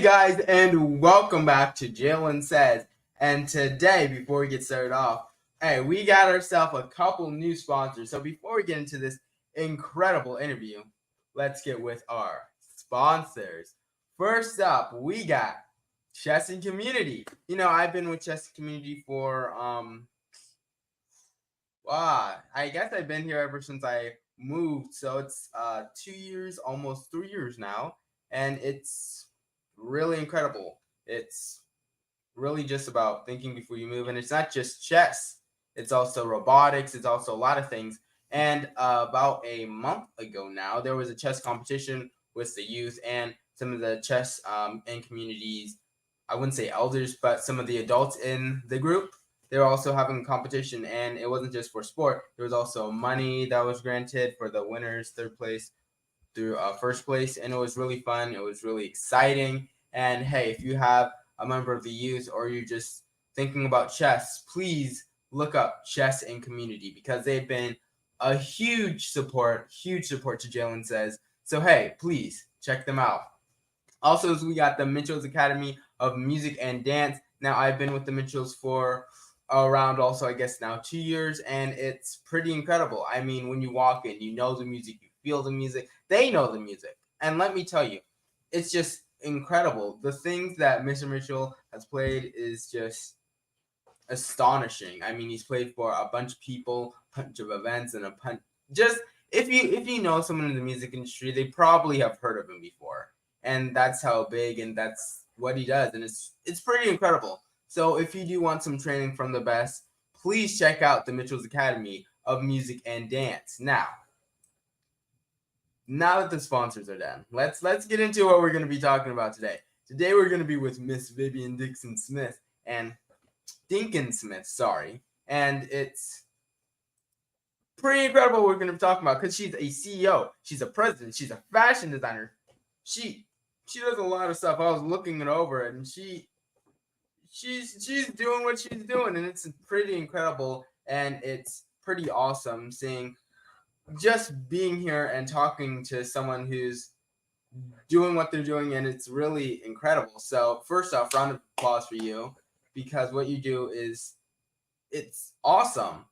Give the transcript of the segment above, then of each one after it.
guys, and welcome back to Jalen Says. And today, before we get started off, hey, we got ourselves a couple new sponsors. So before we get into this incredible interview, let's get with our sponsors. First up, we got Chess and Community. You know, I've been with Chess and Community for I guess I've been here ever since I moved. So it's 2 years, almost 3 years now, and it's really incredible. It's really just about thinking before you move, and it's not just chess. It's also robotics. It's also a lot of things. And about a month ago now, there was a chess competition with the youth and some of the chess and communities. I wouldn't say elders, but some of the adults in the group. They were also having a competition, and it wasn't just for sport. There was also money that was granted for the winners, third place through first place, and it was really fun. It was really exciting. And hey, if you have a member of the youth or you're just thinking about chess, please look up Chess and Community because they've been a huge support to Jalen Says. So hey, please check them out. Also, we got the Mitchell's Academy of Music and Dance. Now, I've been with the Mitchells for around also, I guess, now 2 years, and it's pretty incredible. I mean, when you walk in, you know the music, you feel the music, they know the music. And let me tell you, it's just incredible. The things that Mr. Mitchell has played is just astonishing. I mean, he's played for a bunch of people, a bunch of events, and just if you know someone in the music industry, they probably have heard of him before. And that's how big and that's what he does, and it's pretty incredible. So if you do want some training from the best, please check out the Mitchell's Academy of Music and Dance. Now that the sponsors are done, let's get into what we're going to be talking about today. Today we're going to be with Miss Vivian Dinkins-Stith and Dinkins-Stith, sorry, and it's pretty incredible what we're going to be talking about because she's a CEO, she's a president, she's a fashion designer. She does a lot of stuff. I was looking it over, and she's doing what she's doing, and it's pretty incredible, and it's pretty awesome seeing just being here and talking to someone who's doing what they're doing, and it's really incredible. So first off, round of applause for you because what you do it's awesome,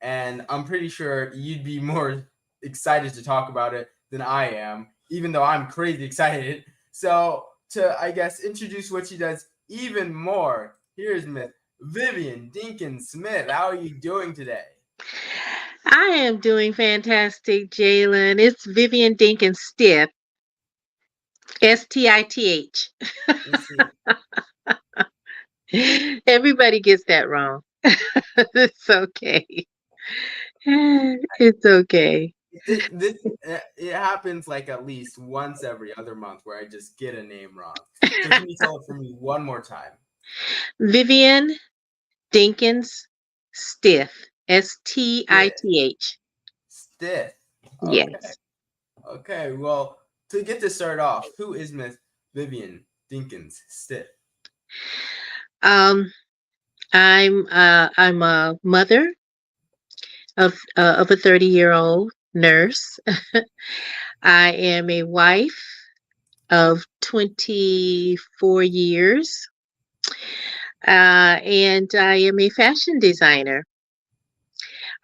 and I'm pretty sure you'd be more excited to talk about it than I am, even though I'm crazy excited. So to, I guess, introduce what she does even more, here's Miss Vivian Dinkins-Stith. How are you doing today? I am doing fantastic, Jalen. It's Vivian Dinkins-Stith, Stith. Everybody gets that wrong. It's okay. It's okay. It happens like at least once every other month where I just get a name wrong. So can you tell it for me one more time? Vivian Dinkins-Stith, Stith. Stith. Okay. Yes. Okay. Well, to get this started off, who is Miss Vivian Dinkins-Stith? I'm a mother of a 30-year-old nurse. I am a wife of 24 years, and I am a fashion designer.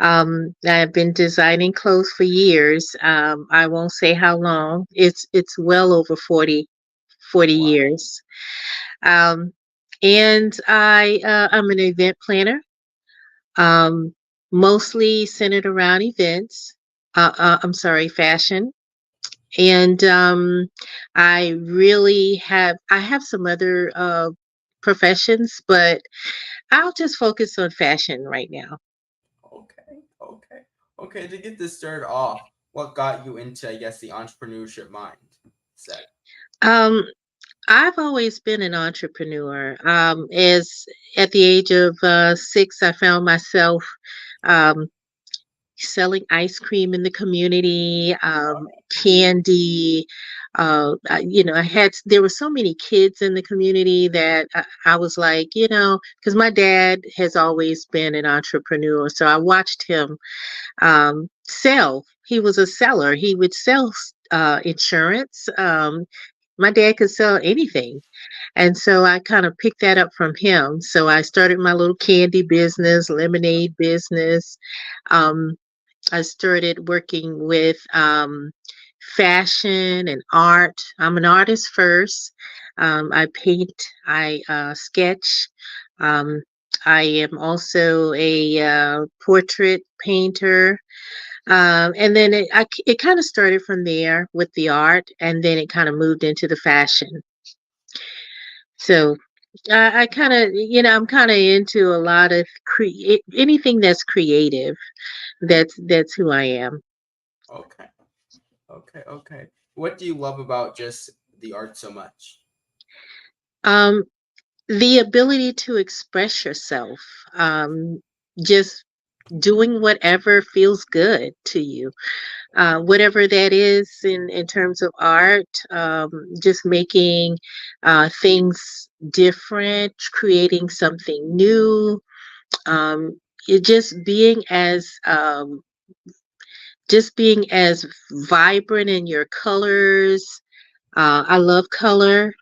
I've been designing clothes for years. I won't say how long. It's well over 40 Wow. years. And I'm an event planner, mostly centered around events. I'm sorry, fashion. And I have some other professions, but I'll just focus on fashion right now. Okay. To get this started off, what got you into, I guess, the entrepreneurship mindset? Um, I've always been an entrepreneur. As at the age of 6, I found myself um, selling ice cream in the community, candy. There were so many kids in the community that I was like, because my dad has always been an entrepreneur. So I watched him sell. He was a seller. He would sell insurance. my dad could sell anything. And so I kind of picked that up from him. So I started my little candy business, lemonade business. Um, I started working with fashion and art. I'm an artist first. I paint, I sketch. Um, I am also a portrait painter. And then it kind of started from there with the art, and then it kind of moved into the fashion. So I kind of, I'm kind of into a lot of anything that's creative. That's who I am. Okay. Okay. Okay. What do you love about just the art so much? Um, the ability to express yourself, just doing whatever feels good to you, whatever that is in terms of art, just making things different, creating something new, um, it just being as vibrant in your colors. I love color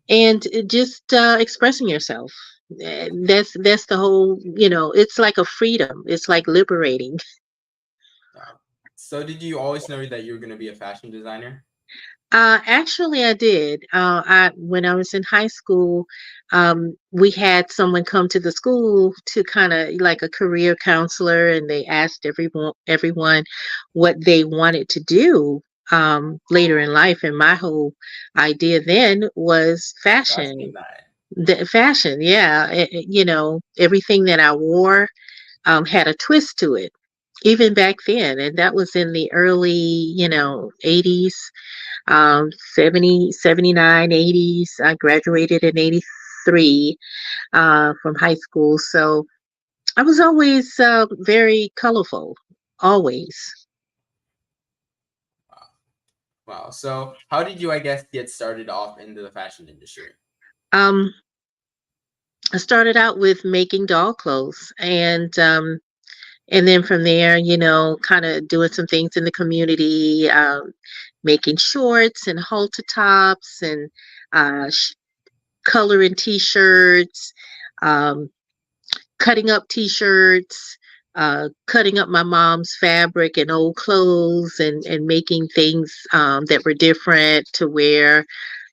and just expressing yourself. That's the whole. It's like a freedom. It's like liberating. So did you always know that you were going to be a fashion designer? Actually, I did. When I was in high school, we had someone come to the school to kind of like a career counselor, and they asked everyone what they wanted to do later in life. And my whole idea then was Fashion fashion. design. The fashion, yeah. Everything that I wore had a twist to it, even back then, and that was in the early, 80s, 70, 79, 80s. I graduated in 83 from high school. So I was always very colorful, always. Wow. Wow. So how did you, I guess, get started off into the fashion industry? Um, I started out with making doll clothes, and then from there, kind of doing some things in the community, making shorts and halter tops and coloring t-shirts, um, cutting up t-shirts, cutting up my mom's fabric and old clothes and making things that were different to wear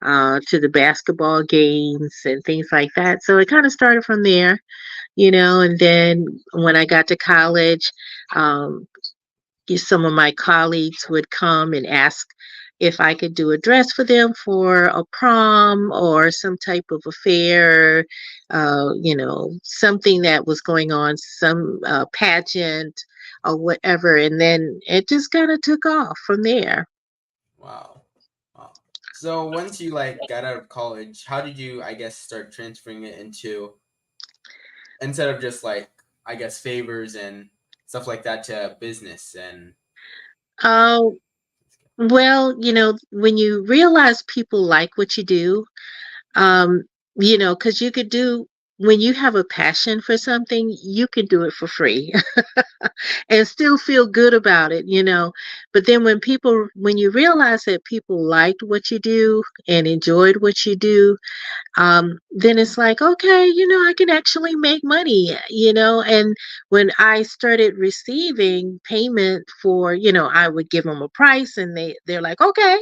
to the basketball games and things like that. So it kind of started from there, and then when I got to college, um, some of my colleagues would come and ask if I could do a dress for them for a prom or some type of affair, something that was going on, some pageant or whatever. And then it just kind of took off from there. Wow. Wow. So once you like got out of college, how did you, I guess, start transferring it into instead of just like I guess favors and stuff like that to business and uh, Uh, well, when you realize people like what you do, um, because you could do, when you have a passion for something, you can do it for free and still feel good about it, But then when you realize that people liked what you do and enjoyed what you do, then it's like, okay, I can actually make money, And when I started receiving payment for, I would give them a price, and they're like, okay,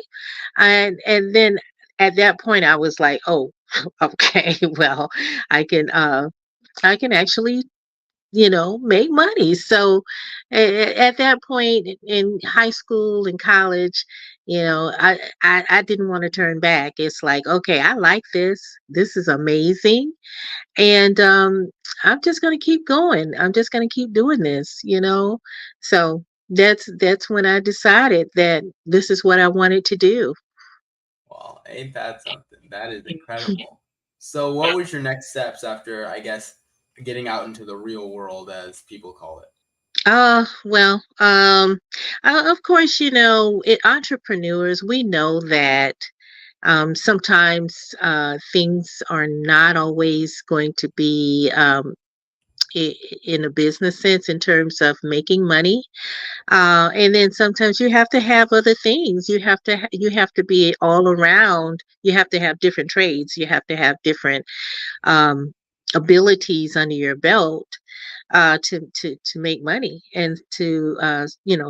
and then at that point I was like, oh, okay, well, I can uh I can actually, make money. So at that point in high school and college, I didn't want to turn back. It's like, okay, I like this. This is amazing. And I'm just going to keep going. I'm just going to keep doing this. So that's when I decided that this is what I wanted to do. well, ain't that something? That is incredible. So what was your next steps after I guess getting out into the real world as people call it? Well, of course, entrepreneurs, we know that sometimes things are not always going to be in a business sense in terms of making money. And then sometimes you have to have other things. You have to be all around. You have to have different trades. You have to have different um, abilities under your belt to make money and to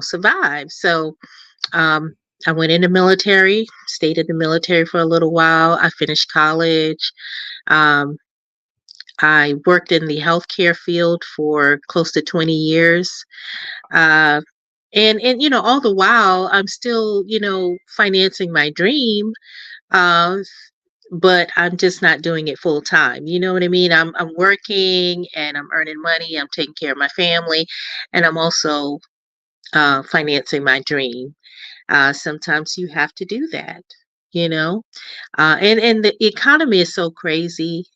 survive. So um, I went in the military, stayed in the military for a little while. I finished college. Um, I worked in the healthcare field for close to 20 years. Uh, and all the while I'm still financing my dream, uh, but I'm just not doing it full time. You know what I mean? I'm working and I'm earning money. I'm taking care of my family, and I'm also financing my dream. Sometimes you have to do that, you know. And the economy is so crazy.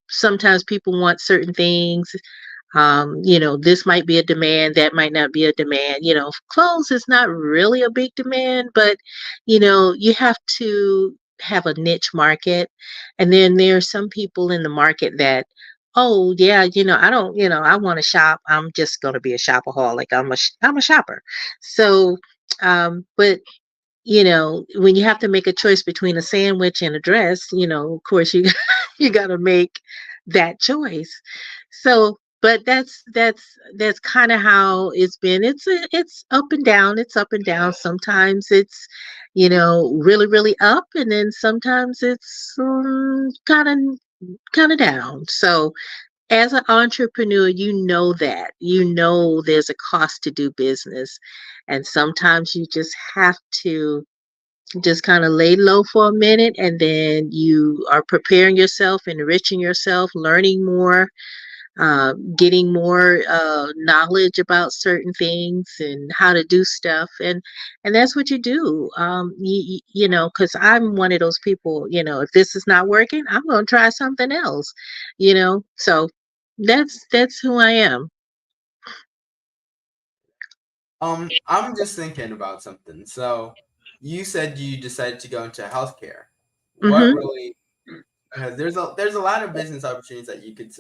Sometimes people want certain things. This might be a demand, that might not be a demand. Clothes is not really a big demand, but you have to have a niche market. And then there are some people in the market that, oh yeah, I don't, I want to shop. I'm just going to be a shopaholic. I'm a shopper. So, but when you have to make a choice between a sandwich and a dress, of course you got to make that choice. So, but that's kind of how it's been. It's up and down. It's up and down. Sometimes it's really really up, and then sometimes it's kind of down. So, as an entrepreneur, there's a cost to do business, and sometimes you just have to just kind of lay low for a minute, and then you are preparing yourself, enriching yourself, learning more, getting more knowledge about certain things and how to do stuff, and that's what you do. Because I'm one of those people. If this is not working, I'm going to try something else. So that's who I am. I'm just thinking about something. So, you said you decided to go into healthcare. What Hmm. really? Because there's a lot of business opportunities that you could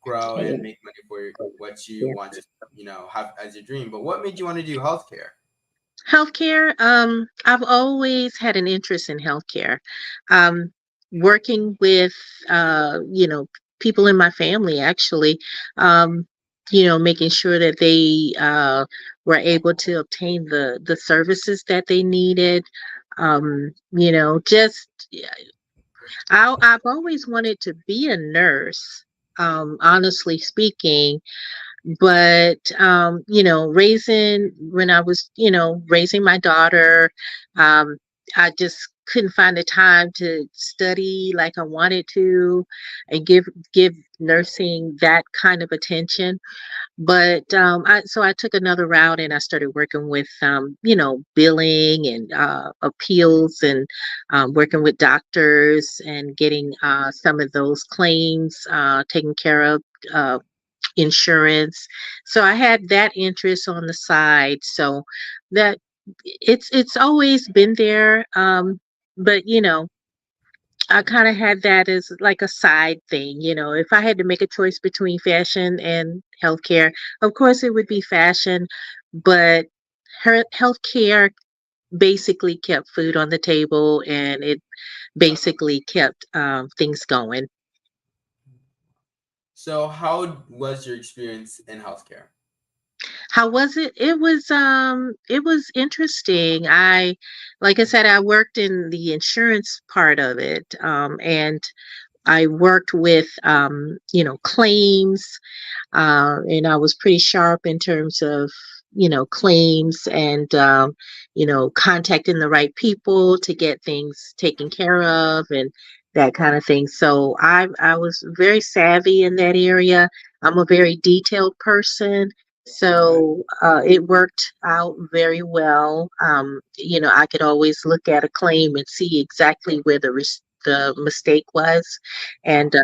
grow Yeah, and make money for what you yeah. want to have as your dream. But what made you want to do healthcare? Healthcare, I've always had an interest in healthcare. Um, Working with, people in my family, actually, um, making sure that they were able to obtain the services that they needed. Just I've always wanted to be a nurse. Honestly speaking, but raising when I was raising my daughter, um I just couldn't find the time to study like I wanted to and give nursing that kind of attention. But I took another route, and I started working with billing and appeals, and working with doctors and getting some of those claims taken care of, uh, insurance. So I had that interest on the side. So that it's always been there. But I kind of had that as like a side thing. If I had to make a choice between fashion and healthcare, of course it would be fashion, but her healthcare basically kept food on the table, and it basically kept things going. So, how was your experience in healthcare? How was it? It was interesting. Like I said, I worked in the insurance part of it, and I worked with claims, and I was pretty sharp in terms of claims, and contacting the right people to get things taken care of, and that kind of thing. So I was very savvy in that area. I'm a very detailed person. Okay. So it worked out very well. I could always look at a claim and see exactly where the mistake was, and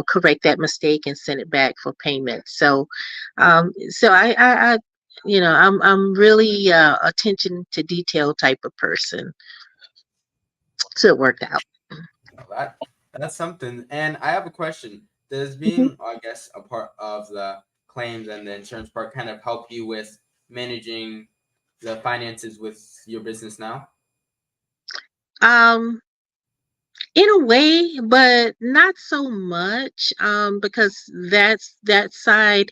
correct that mistake and send it back for payment. So I I'm really attention to detail type of person. So it worked out. Well, that's something. And I have a question. Does Mhm. being, I guess, a part of the claims and the insurance part kind of help you with managing the finances with your business now? Um, in a way, but not so much, because that side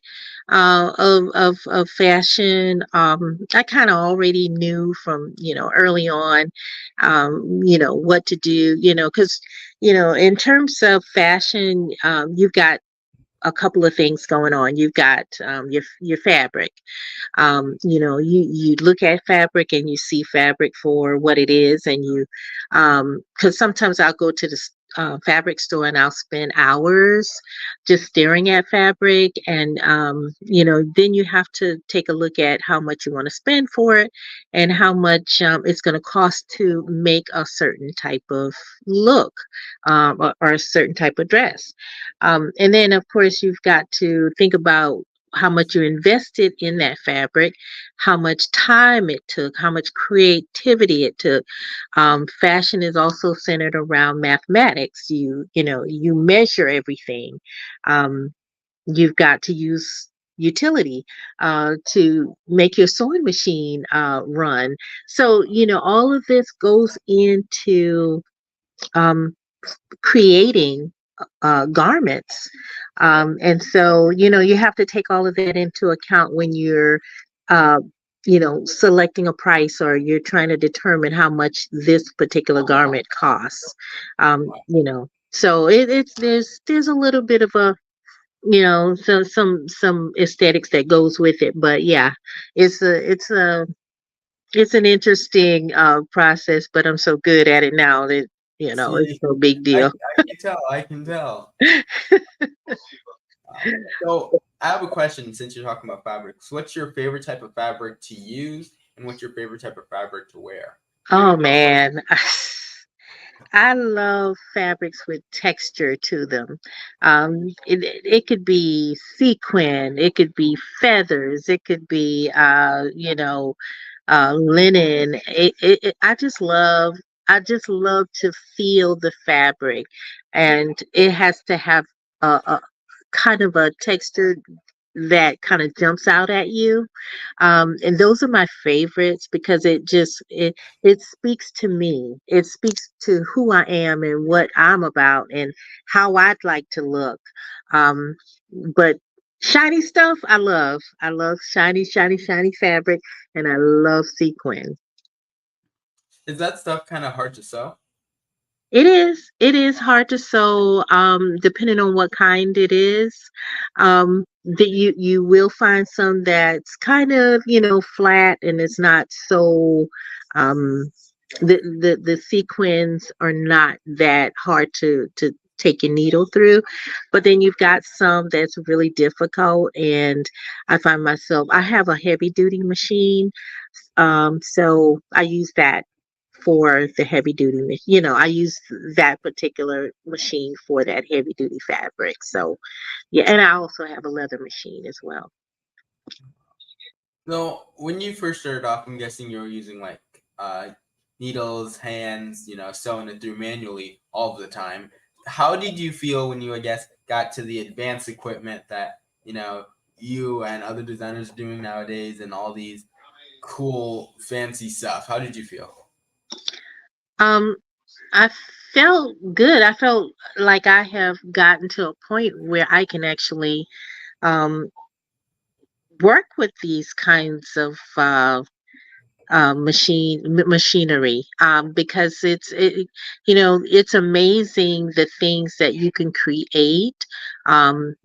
of fashion, I kind of already knew from, early on, what to do, because, in terms of fashion, you've got a couple of things going on. You've got your fabric. You look at fabric and you see fabric for what it is, and you because sometimes I'll go to the fabric store and I'll spend hours just staring at fabric, and then you have to take a look at how much you want to spend for it, and how much it's going to cost to make a certain type of look, or a certain type of dress. And then, of course, you've got to think about how much you invested in that fabric, how much time it took, how much creativity it took. Fashion is also centered around mathematics. You measure everything. Um, you've got to use utility to make your sewing machine run. So all of this goes into um, creating garments. And so, you have to take all of that into account when you're, uh, selecting a price, or you're trying to determine how much this particular garment costs. So it's there's a little bit of a, some aesthetics that goes with it, but yeah, it's an interesting process, but I'm so good at it now that it's See, no big I, deal. I can tell. I can tell. So I have a question since you're talking about fabrics. What's your favorite type of fabric to use, and what's your favorite type of fabric to wear? Oh man, I love fabrics with texture to them. It could be sequin, it could be feathers, it could be linen. I just love to feel the fabric, and it has to have a kind of a texture that kind of jumps out at you. And those are my favorites because it speaks to me. It speaks to who I am and what I'm about and how I'd like to look. Um, but shiny stuff I love. I love shiny, shiny, shiny fabric, and I love sequins. Is that stuff kind of hard to sew? It is. It is hard to sew, depending on what kind it is. That you will find some that's kind of, flat, and it's not so. Um, the sequins are not that hard to take your needle through, but then you've got some that's really difficult, and I find myself. I have a heavy duty machine, so I use that for the heavy duty. I use that particular machine for that heavy duty fabric. So yeah, and I also have a leather machine as well. So when you first started off, I'm guessing you were using like needles, hands, sewing it through manually all the time. How did you feel when you, I guess, got to the advanced equipment that you and other designers are doing nowadays, and all these cool, fancy stuff? How did you feel? Um, I felt good. I felt like I have gotten to a point where I can actually um, work with these kinds of machinery, because it's amazing the things that you can create. Um,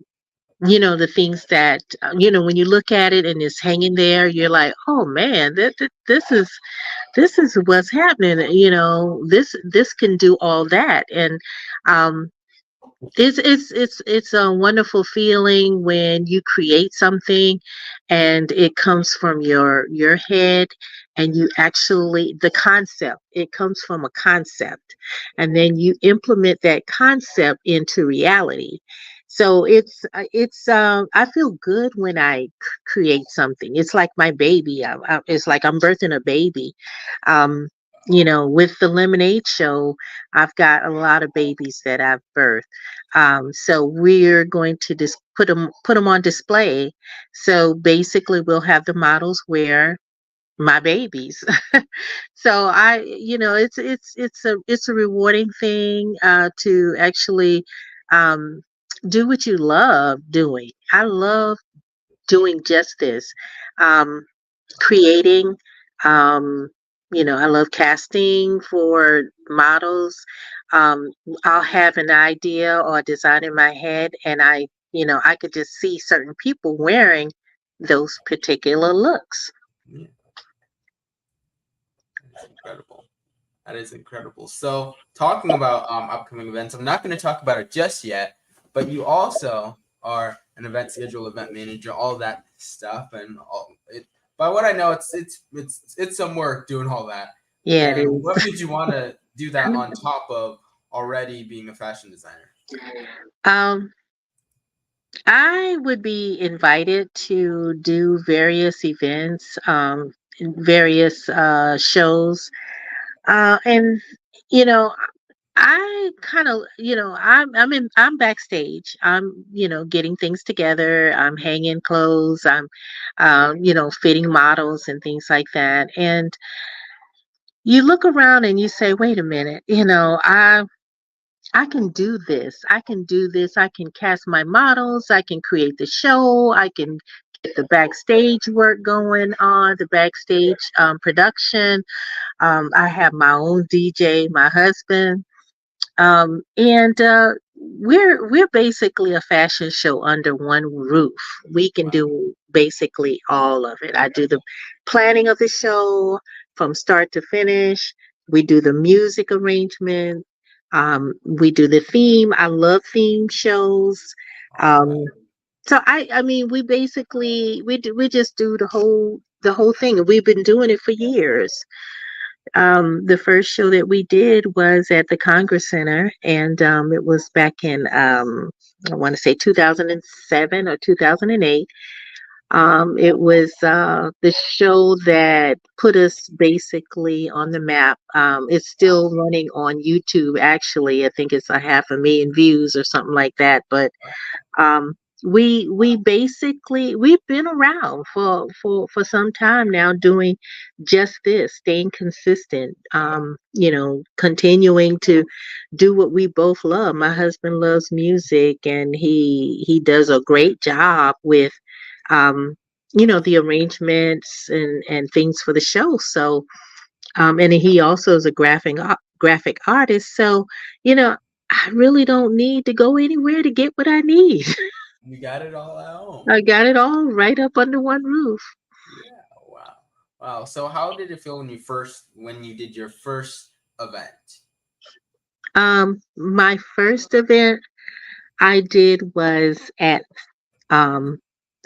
the things that when you look at it and it's hanging there, you're like, oh man, this is what's happening. This can do all that. And um it's a wonderful feeling when you create something and it comes from your head, and you actually, the concept, it comes from a concept, and then you implement that concept into reality. So it's I feel good when I create something. It's like my baby. It's like I'm birthing a baby. Um With the Lemonade Show, I've got a lot of babies that I've birthed. So we're going to just put them on display. So basically, we'll have the models wear my babies. So it's a rewarding thing to actually um, do what you love doing. I love doing just this. Um, Creating. Um, I love casting for models. Um, I'll have an idea or a design in my head, and I could just see certain people wearing those particular looks. Yeah, that is incredible. That is incredible. So, talking about upcoming events, I'm not going to talk about it just yet, but you also are an event schedule, event manager, all that stuff, and all it. By what I know, it's some work doing all that. Yeah, it And is. what made you want to do that on top of already being a fashion designer? Um, I would be invited to do various events, various shows, and you know, I kind of, I'm backstage. I'm, getting things together. I'm hanging clothes. I'm, fitting models and things like that. And you look around and you say, wait a minute, I can do this. I can do this. I can cast my models. I can create the show. I can get the backstage work going on, the backstage production. I have my own DJ, my husband, and we're basically a fashion show under one roof. We can Wow, do basically all of it. I do the planning of the show from start to finish. We do the music arrangement. We do the theme. I love theme shows. all Um, right. so I mean, we just do the whole thing. And we've been doing it for years. The first show that we did was at the Congress Center, and it was back in, I want to say 2007 or 2008. It was the show that put us basically on the map. It's Wow, still running on YouTube, actually. I think it's a 500,000 views or something like that. But um, we basically we've been around for some time now doing just this, staying consistent, continuing to do what we both love. My husband loves music, and he does a great job with um, the arrangements and things for the show. So and he also is a graphic artist. So you know I really don't need to go anywhere to get what I need. you got it all at home. I got it all right up under one roof. Yeah, wow, wow. So, how did it feel when you did your first event? My first event I did was um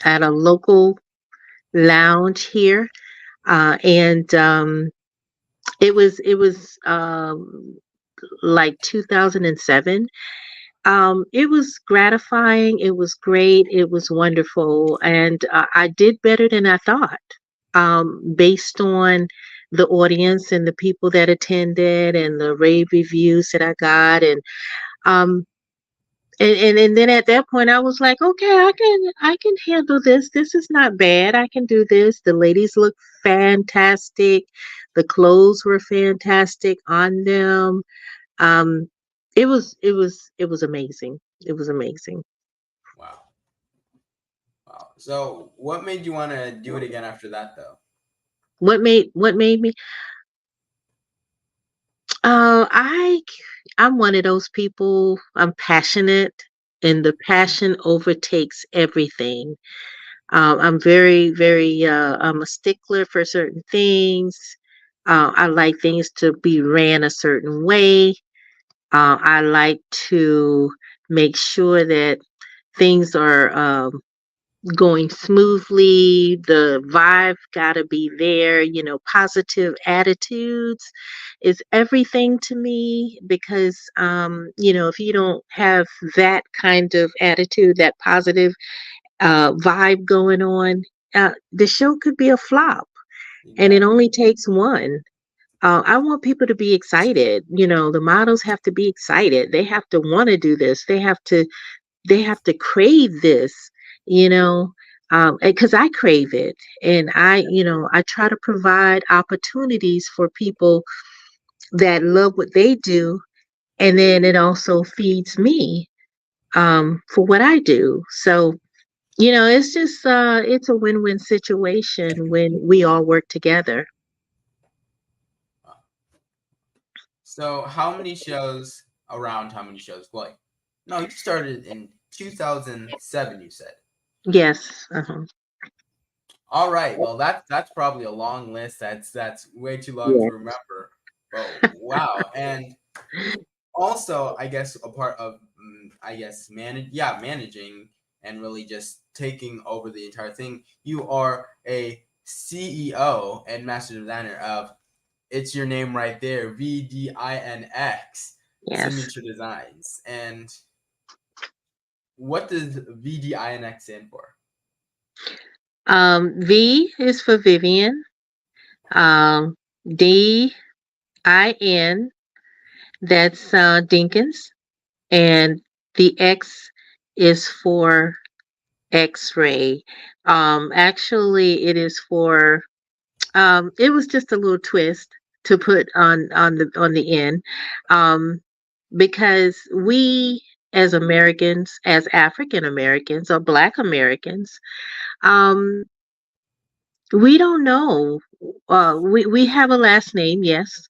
at a local lounge here, and it was like 2007. It was gratifying. It was great. It was wonderful, and I did better than I thought, based on the audience and the people that attended and the rave reviews that I got, um, and then at that point I was like, okay, I can handle this. This is not bad. I can do this. The ladies look fantastic. The clothes were fantastic on them. Um, it was amazing. It was amazing. Wow, wow. So, what made you want to do it again after that, though? What made me I I'm one of those people. I'm passionate, and the passion overtakes everything. I'm very, very, I'm a stickler for certain things. I like things to be ran a certain way. I like to make sure that things are going smoothly. The vibe got to be there. Positive attitudes is everything to me, because, if you don't have that kind of attitude, that positive vibe going on, the show could be a flop. And it only Exactly. takes one. I want people to be excited. The models have to be excited. They have to want to do this. They have to crave this, you know, because I crave it, and I try to provide opportunities for people that love what they do, and then it also feeds me for what I do. So it's a win-win situation when we all work together. So how many shows? Like, no, you started in 2007, you said. Yes. Uh-huh. All right. Well, that's probably a long list. That's way too long to Yeah. remember. But wow. And also, I guess a part of managing and really just taking over the entire thing. You are a CEO and master designer of, it's your name right there, VDINX Yes. Signature Designs. And what does VDINX stand for? V is for Vivian. Um, DIN, that's Dinkins, and the X is for X-ray. Actually, it is for. It was just a little twist to put on the end, um, because we as Americans, as African Americans or Black Americans, um, we don't know. We have a last name, yes,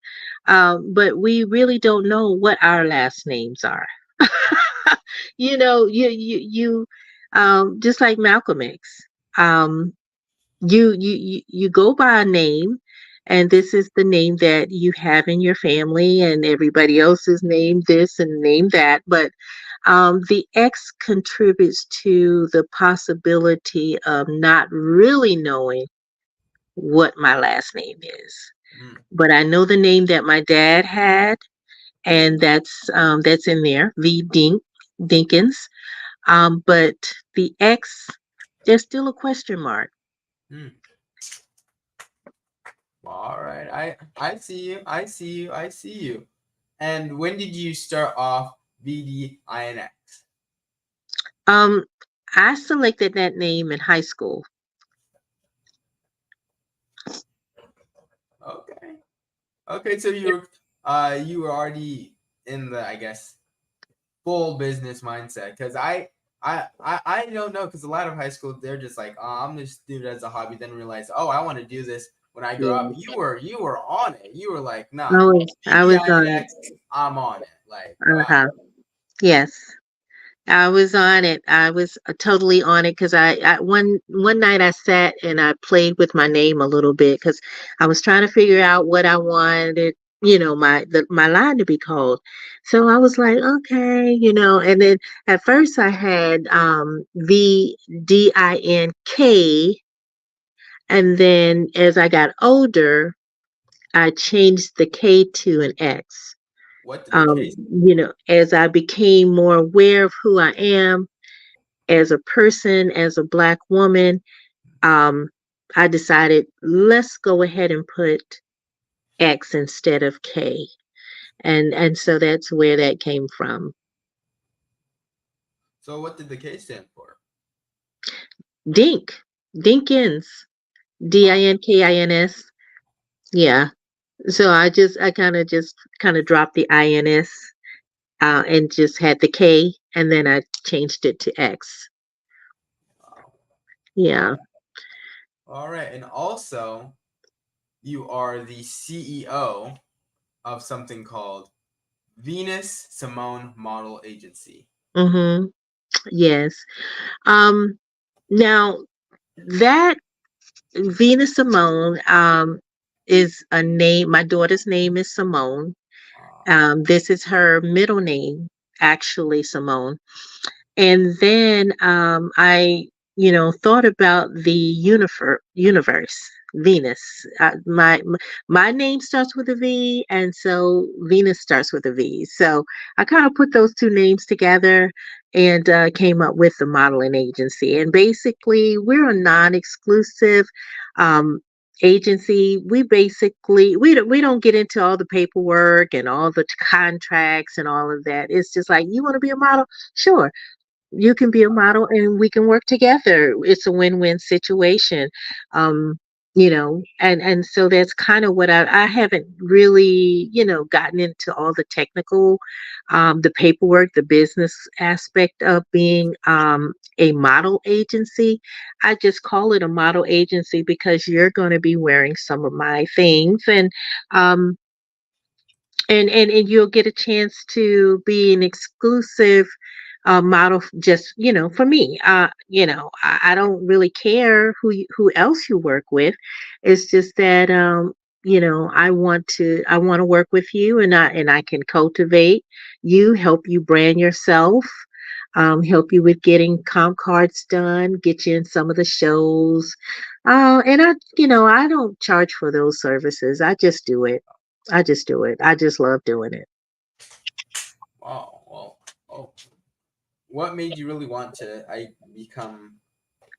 but we really don't know what our last names are. Just like Malcolm X. Um, you go by a name, and this is the name that you have in your family, and everybody else is named this and named that. But the X contributes to the possibility of not really knowing what my last name is. Mm, But I know the name that my dad had, and that's in there, Dinkins. But the X, there's still a question mark. mm. All right. I see you. I see you. I see you. And when did you start off VDINX? Um, I selected that name in high school. Okay. Okay, so you were already in the, I guess, full business mindset. Because I don't know, because a lot of high school, they're just like, oh, I'm just do it as a hobby, then realize, oh, I want to do this when I grow up. Yeah, You were on it. You were like, nah, I was on it. VDINX, I'm on it. Like, wow. Uh-huh. Yes. I was on it. I was totally on it because one night I sat and I played with my name a little bit because I was trying to figure out what I wanted, my line to be called. So I was like, okay, and then at first I had VDINK, and then as I got older, I changed the K to an X. What did the case? As I became more aware of who I am as a person, as a Black woman, um, I decided let's go ahead and put X instead of K, and so that's where that came from. So what did the case stand for? Dink, Dinkins, Oh, Dinkins. Yeah. So I kind of dropped the ins, and just had the K, and then I changed it to X. wow. All Yeah. right. All right. And also, you are the CEO of something called Venus Simone Model Agency. Mm-hmm. Yes. Um. Now that Venus Simone is a name. My daughter's name is Simone. This is her middle name, actually, Simone. And then thought about the universe, Venus. My name starts with a V, and so Venus starts with a V. So I kind of put those two names together and came up with the modeling agency. And basically, we're a non-exclusive. Um, agency, we don't get into all the paperwork and all the contracts and all of that. It's just like, you want to be a model? Sure, you can be a model and we can work together. It's a win-win situation. um and so that's kind of what I haven't really, gotten into all the technical, the paperwork, the business aspect of being a model agency. I just call it a model agency because you're going to be wearing some of my things, um and you'll get a chance to be an exclusive model, just for me. I don't really care who else you work with. It's just that I want to work with you, and I can cultivate you, help you brand yourself, help you with getting comp cards done, get you in some of the shows. And I don't charge for those services. I just do it. I just do it. I just love doing it. Wow. Well, oh, what made you really want to become?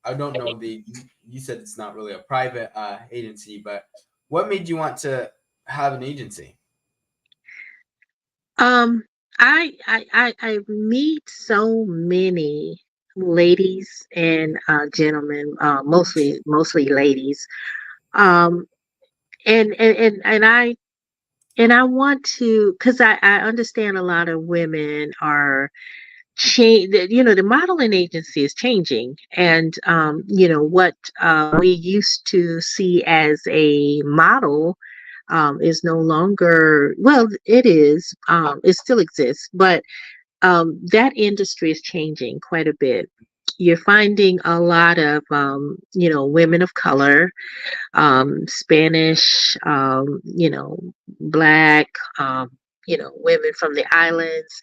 I don't know the. You said it's not really a private agency, but what made you want to have an agency? Um, I meet so many ladies and gentlemen, mostly ladies. Um, and I want to, because I understand a lot of women are change. The modeling agency is changing, and what we used to see as a model is no longer, well, it is, it still exists, but that industry is changing quite a bit. You're finding a lot of women of color, Spanish, black, women from the islands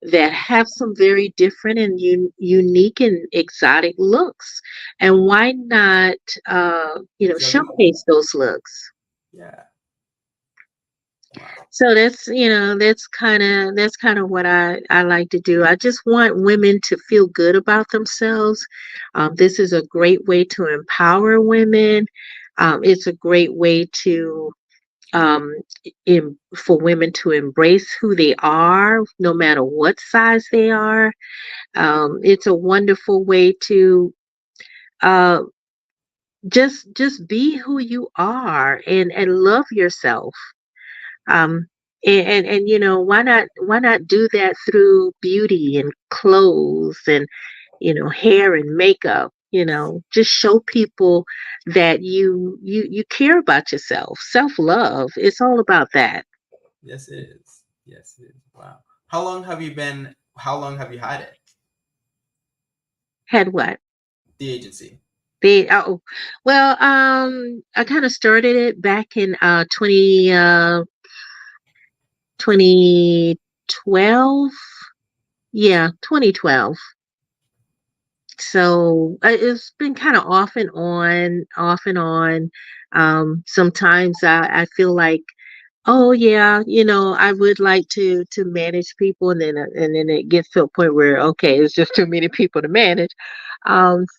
that have some very different and unique and exotic looks. And why not, Show them. showcase those looks? Yeah. Wow. So that's kind of what I like to do. I just want women to feel good about themselves. This is a great way to empower women. It's a great way to um, for women to embrace who they are, no matter what size they are. It's a wonderful way to uh, just be who you are and love yourself. um and why not do that through beauty and clothes and hair and makeup. Just show people that you care about yourself. Self-love, it's all about that. Yes, it is. Yes, it is. Wow. How long have you been? How long have you had it? Had what? The agency. Oh, well, I kind of started it back in 2012. Yeah, 2012. So it's been kind of off and on, off and on. Sometimes I feel like, oh yeah, I would like to manage people, and then it gets to a point where, okay, it's just too many people to manage.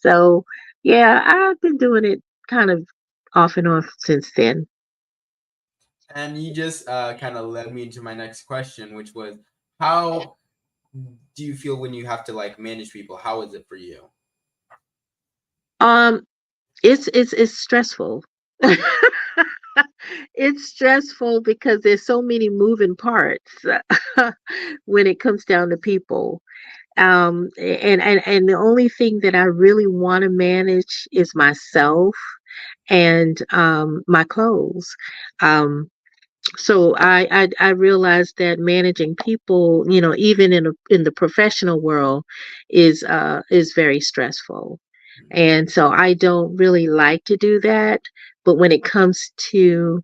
So yeah, I've been doing it kind of off and on since then. And you just kind of led me into my next question, which was, how do you feel when you have to like manage people? How is it for you? Um, it's stressful. It's stressful because there's so many moving parts when it comes down to people. And the only thing that I really want to manage is myself and my clothes. Um, so I realized that managing people, even in the professional world, is very stressful. And so I don't really like to do that. But when it comes to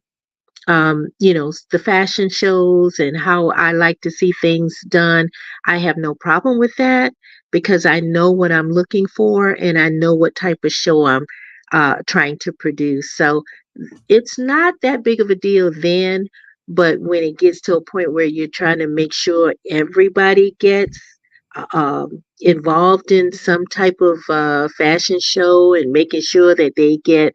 the fashion shows and how I like to see things done, I have no problem with that because I know what I'm looking for and I know what type of show I'm trying to produce. So it's not that big of a deal then, but when it gets to a point where you're trying to make sure everybody gets involved in some type of fashion show and making sure that they get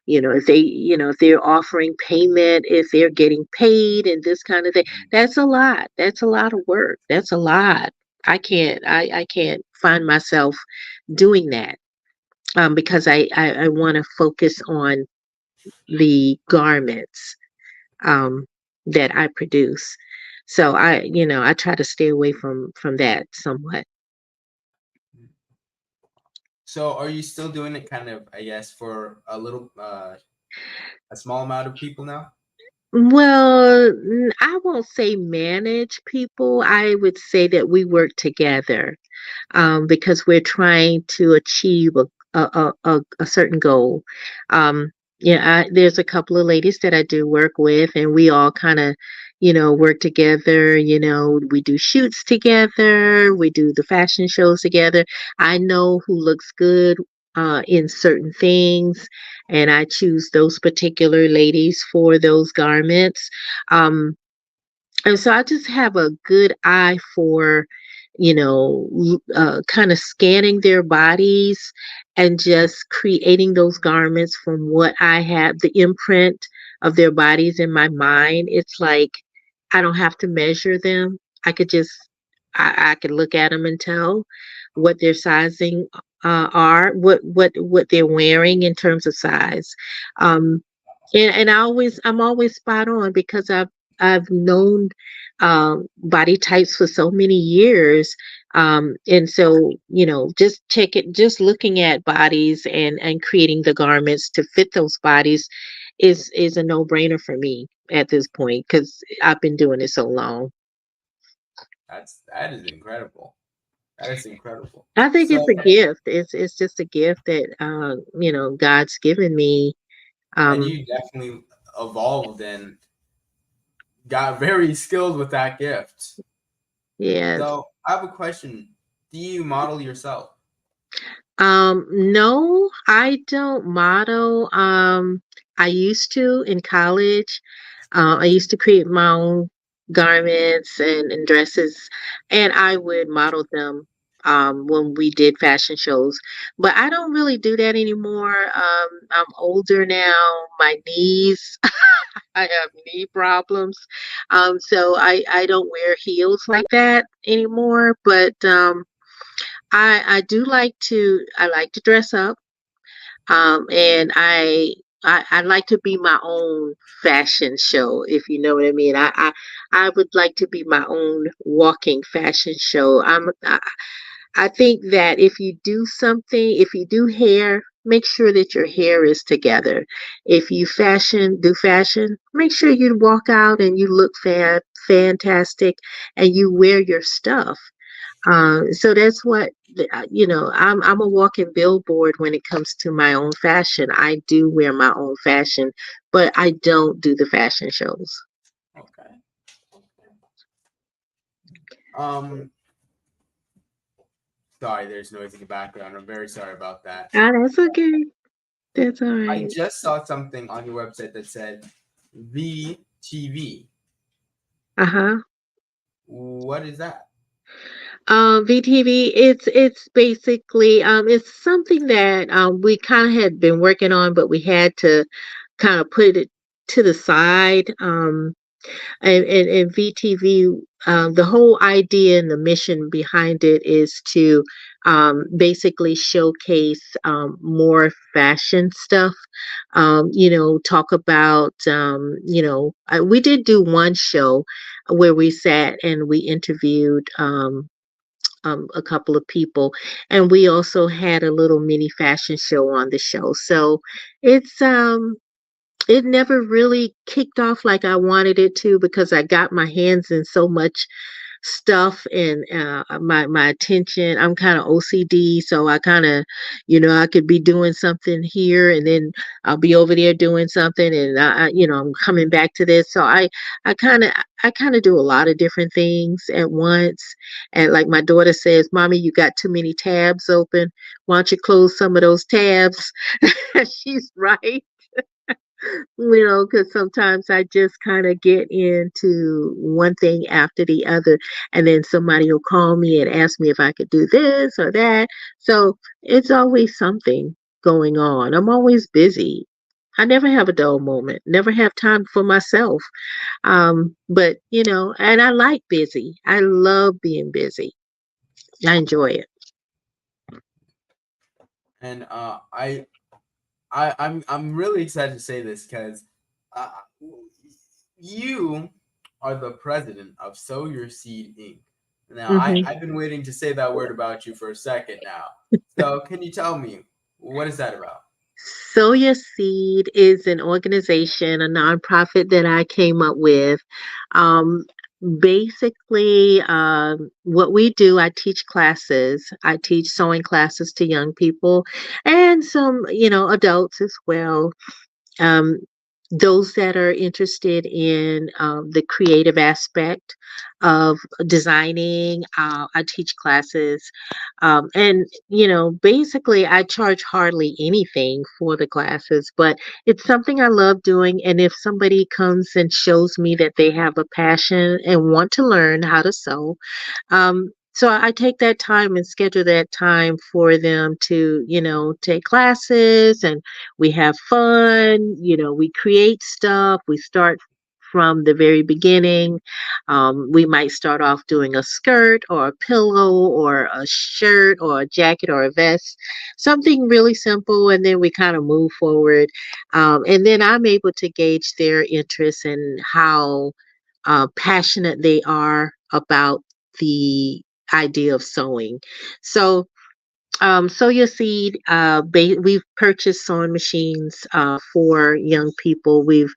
if they're offering payment, if they're getting paid and this kind of thing. That's a lot. That's a lot of work. That's a lot. I can't find myself doing that, because I want to focus on the garments, um, that I produce. So I try to stay away from that somewhat. So are you still doing it kind of, I guess, for a small amount of people now? Well, I won't say manage people. I would say that we work together, because we're trying to achieve a certain goal. Um, yeah, there's a couple of ladies that I do work with, and we all kind of, work together. We do shoots together, we do the fashion shows together. I know who looks good in certain things, and I choose those particular ladies for those garments. Um, and so I just have a good eye for, kind of scanning their bodies and just creating those garments from what I have, the imprint of their bodies in my mind. It's like I don't have to measure them. I could just, I could look at them and tell what their sizing are, what they're wearing in terms of size. Um, and I'm always spot on because I've known body types for so many years. And so, just looking at bodies and creating the garments to fit those bodies is a no-brainer for me at this point because I've been doing it so long. That is incredible. That is incredible. I think So it's a gift. It's just a gift that God's given me. and Um, you definitely evolved and got very skilled with that gift. yes. So I have a question. Do you model yourself? No, I don't model. I used to in college. I used to create my own garments and dresses, and I would model them when we did fashion shows. But I don't really do that anymore. I'm older now. My knees, I have knee problems. So I don't wear heels like that anymore. But I do I like to dress up, and I like to be my own fashion show, if you know what I mean. I would like to be my own walking fashion show. I think that if you do hair, make sure that your hair is together. If you do fashion, make sure you walk out and you look fantastic and you wear your stuff. So that's what I'm a walking billboard when it comes to my own fashion. I do wear my own fashion, but I don't do the fashion shows. Okay. Um, Sorry, there's noise in the background. I'm very sorry about that. Ah, that's okay. That's all I right. just saw something on your website that said VTV. Uh-huh. What is that? VTV, it's basically it's something that we kind of had been working on, but we had to kind of put it to the side. And VTV, the whole idea and the mission behind it is to basically showcase more fashion stuff. Talk about, we did do one show where we sat and we interviewed a couple of people, and we also had a little mini fashion show on the show. So it's it never really kicked off like I wanted it to because I got my hands in so much stuff and my attention. I'm kind of OCD, so I kind of, I could be doing something here and then I'll be over there doing something, and I'm coming back to this. So I kind of I kind of do a lot of different things at once. And like my daughter says, "Mommy, you got too many tabs open. Why don't you close some of those tabs?" She's right. Because sometimes I just kind of get into one thing after the other, and then somebody will call me and ask me if I could do this or that. So it's always something going on. I'm always busy. I never have a dull moment. Never have time for myself. But and I like busy. I love being busy. I enjoy it. And I'm really excited to say this because uh, you are the president of Sow Your Seed Inc. Now, hmm I've been waiting to say that word about you for a second now. So, can you tell me what is that about? Soya Seed is an organization, a nonprofit that I came up with. Um, Basically, what we do, I teach classes. I teach sewing classes to young people and some, adults as well. um, those that are interested in the creative aspect of designing. I teach classes. And, basically, I charge hardly anything for the classes, but it's something I love doing. And if somebody comes and shows me that they have a passion and want to learn how to sew, so I take that time and schedule that time for them to, take classes, and we have fun. We create stuff. We start from the very beginning. We might start off doing a skirt or a pillow or a shirt or a jacket or a vest, something really simple, and then we kind of move forward. And then I'm able to gauge their interest and how passionate they are about the idea of sewing. So, soya seed, we've purchased sewing machines for young people. We've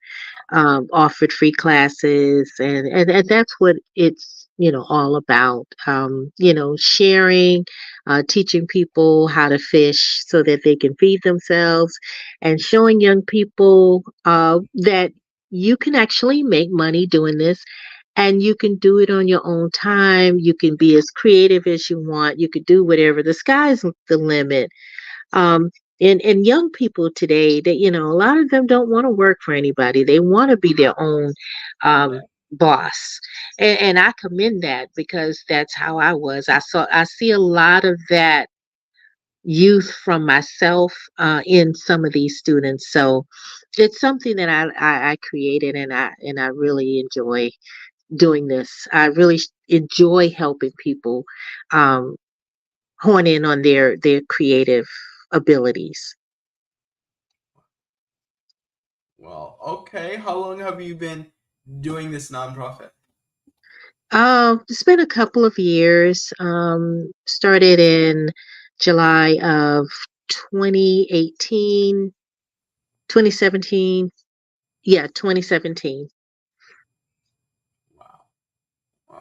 offered free classes, and that's what it's all about. Sharing, teaching people how to fish so that they can feed themselves, and showing young people that you can actually make money doing this, and you can do it on your own time. You can be as creative as you want. You could do whatever. The sky's the limit. um and young people today, that a lot of them don't want to work for anybody. They want to be their own Yeah. boss, and I commend that, because that's how I was. I see a lot of that youth from myself in some of these students. So it's something that I created, and I really enjoy doing this. I really enjoy helping people um, hone in on their creative abilities. Well, okay. How long have you been doing this nonprofit? It's been a couple of years. Started in July of 2018, 2017. Yeah, 2017. Wow.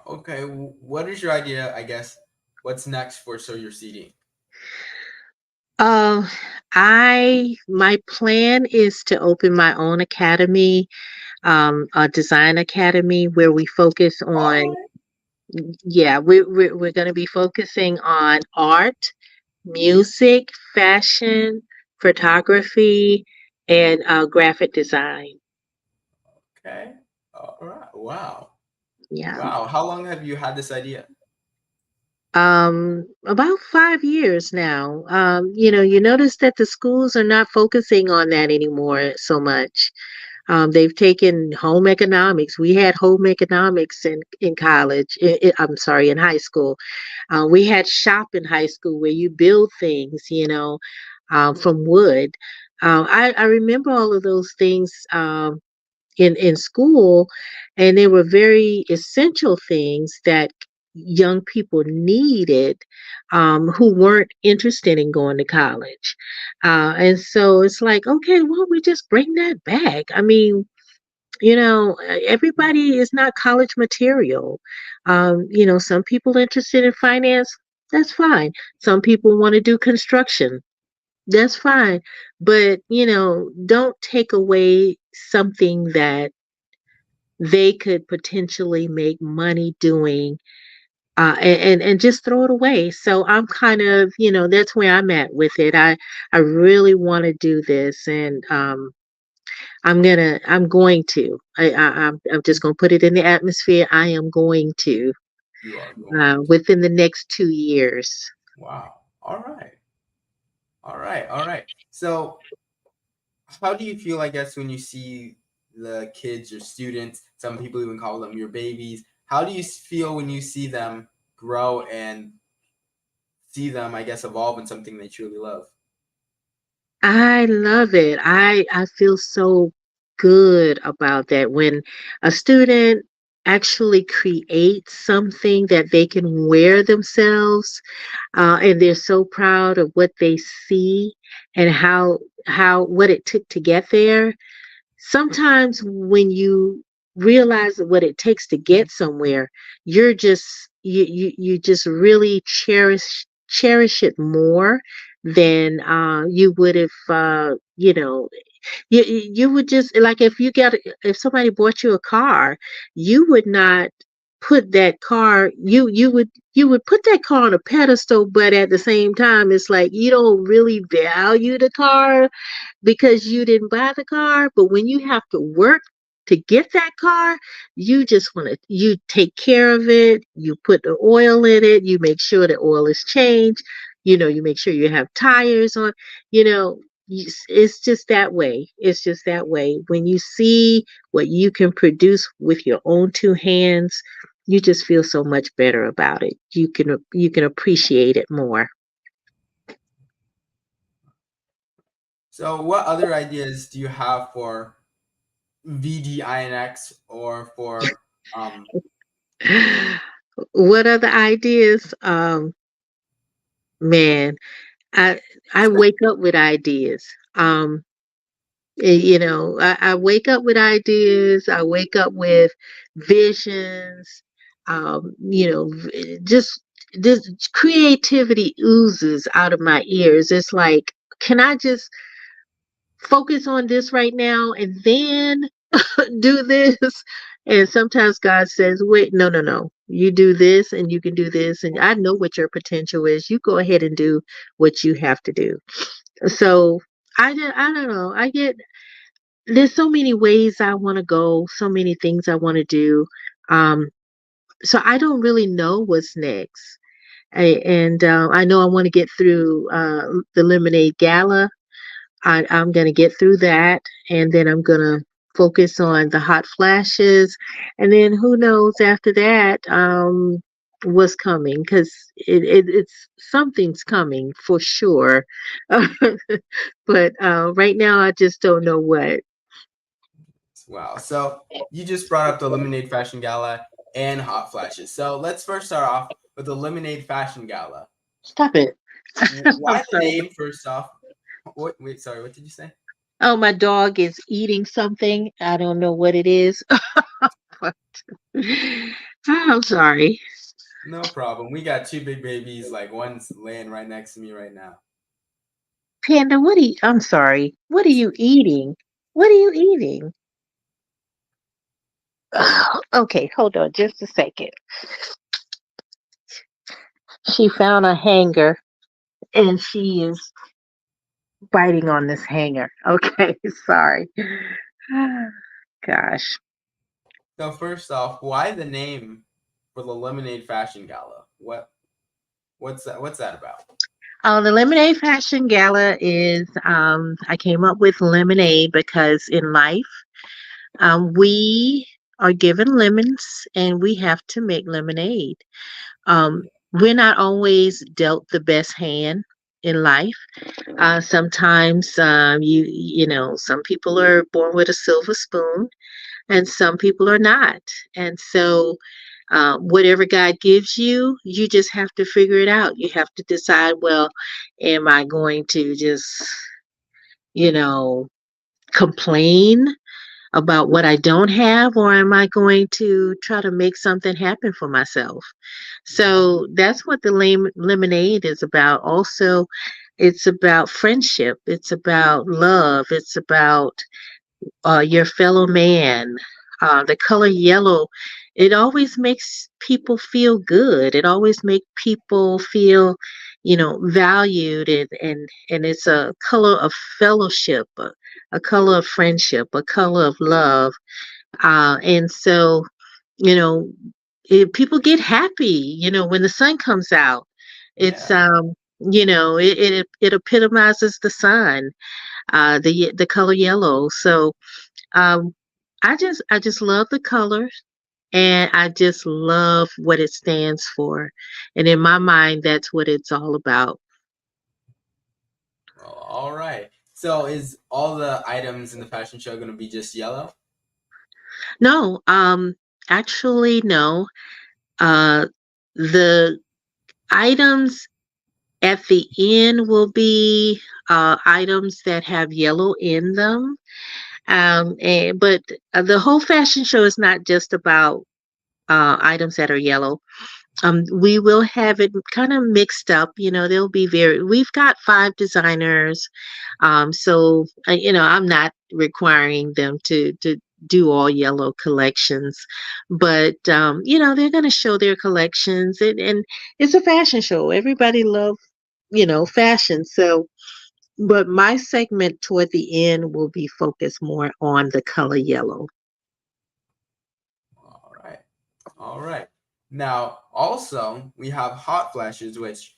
Okay. What is your idea? I guess what's next for So Your Seeding? Um, my plan is to open my own academy, a design academy where we focus All on, right. yeah, we're going to be focusing on art, music, fashion, photography, and graphic design. Okay. All right. Wow. Yeah. Wow. How long have you had this idea? About 5 years now. You notice that the schools are not focusing on that anymore so much. They've taken home economics. We had home economics in college. I'm sorry, in high school. We had shop in high school where you build things, from wood. I remember all of those things in school, and they were very essential things that young people needed, who weren't interested in going to college. And so it's like, okay, why don't we just bring that back? I mean, everybody is not college material. Some people interested in finance, that's fine. Some people want to do construction, that's fine. But, don't take away something that they could potentially make money doing, and just throw it away. So I'm kind of, that's where I'm at with it. I really want to do this, and I'm going to. I'm just going to put it in the atmosphere. I am going to, You are going to. within the next 2 years. Wow. All right. All right. All right. So how do you feel, I guess, when you see the kids, your students, some people even call them your babies? How do you feel when you see them grow and see them, I guess, evolve in something they truly love? I love it. I feel so good about that when a student actually creates something that they can wear themselves, and they're so proud of what they see and how what it took to get there. Sometimes when you realize what it takes to get somewhere, you're just you just really cherish it more than you would if you would just like if somebody bought you a car, you would not put that car you would put that car on a pedestal, but at the same time it's like you don't really value the car because you didn't buy the car. But when you have to work to get that car, you just want to, you take care of it, you put the oil in it, you make sure the oil is changed, you make sure you have tires on, you know, it's just that way. It's just that way. When you see what you can produce with your own two hands, you just feel so much better about it. You can appreciate it more. So, what other ideas do you have for VDINX or for What other ideas? Man, I I wake up with ideas. I wake up with ideas. I wake up with visions. Just this creativity oozes out of my ears. It's like, can I just focus on this right now and then do this? And sometimes God says, wait, no, no, no. You do this and you can do this. And I know what your potential is. You go ahead and do what you have to do. So I don't know. There's so many ways I want to go, so many things I want to do. Um, so I don't really know what's next. And I know I want to get through the Lemonade Gala. I'm going to get through that, and then I'm going to focus on the hot flashes, and then who knows after that what's coming, because it's something's coming for sure. But right now I just don't know what. wow. So, you just brought up the Lemonade Fashion Gala and Hot Flashes. So, let's first start off with the Lemonade Fashion Gala. Stop it. I'm Why the sorry. name, first off? Wait, sorry, what did you say? Oh, my dog is eating something. I don't know what it is. But I'm sorry. No problem. We got two big babies, like one's laying right next to me right now. Panda, I'm sorry. What are you eating? What are you eating? Okay, hold on just a second. She found a hanger and she is biting on this hanger. Okay, sorry. Gosh. So first off, why the name for the Lemonade Fashion Gala? What's that about? The Lemonade Fashion Gala is, I came up with lemonade because in life, we are given lemons and we have to make lemonade. We're not always dealt the best hand in life. Sometimes some people are born with a silver spoon and some people are not. And so, whatever God gives you, you just have to figure it out. You have to decide, well, am I going to just, you know, complain about what I don't have, or am I going to try to make something happen for myself? So that's what the lemonade is about. Also, it's about friendship, it's about love, it's about your fellow man. The color yellow, it always makes people feel good. It always makes people feel, valued, and it's a color of fellowship, a color of friendship, a color of love. And so, you know, people get happy, when the sun comes out. It's Yeah. it epitomizes the sun. the color yellow. So um, I just love the color, and I just love what it stands for. And in my mind, that's what it's all about. Well, all right. So is all the items in the fashion show going to be just yellow? No, actually, no. Uh, the items at the end will be items that have yellow in them. But the whole fashion show is not just about items that are yellow. We will have it kind of mixed up. There'll be we've got 5 designers. So I'm not requiring them to do all yellow collections, but they're going to show their collections, and it's a fashion show. Everybody loves, fashion. So, but my segment toward the end will be focused more on the color yellow. All right. All right. Now, also, we have hot flashes, which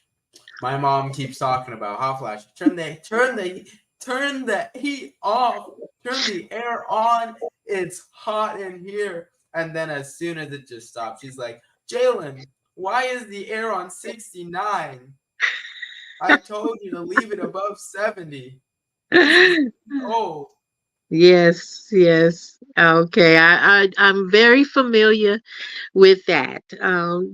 my mom keeps talking about. Hot flashes. Turn the heat off. Turn the air on. It's hot in here. And then as soon as it just stops, she's like, Jalen, why is the air on 69? I told you to leave it above 70. This is cold. Yes, yes. Okay. I'm very familiar with that.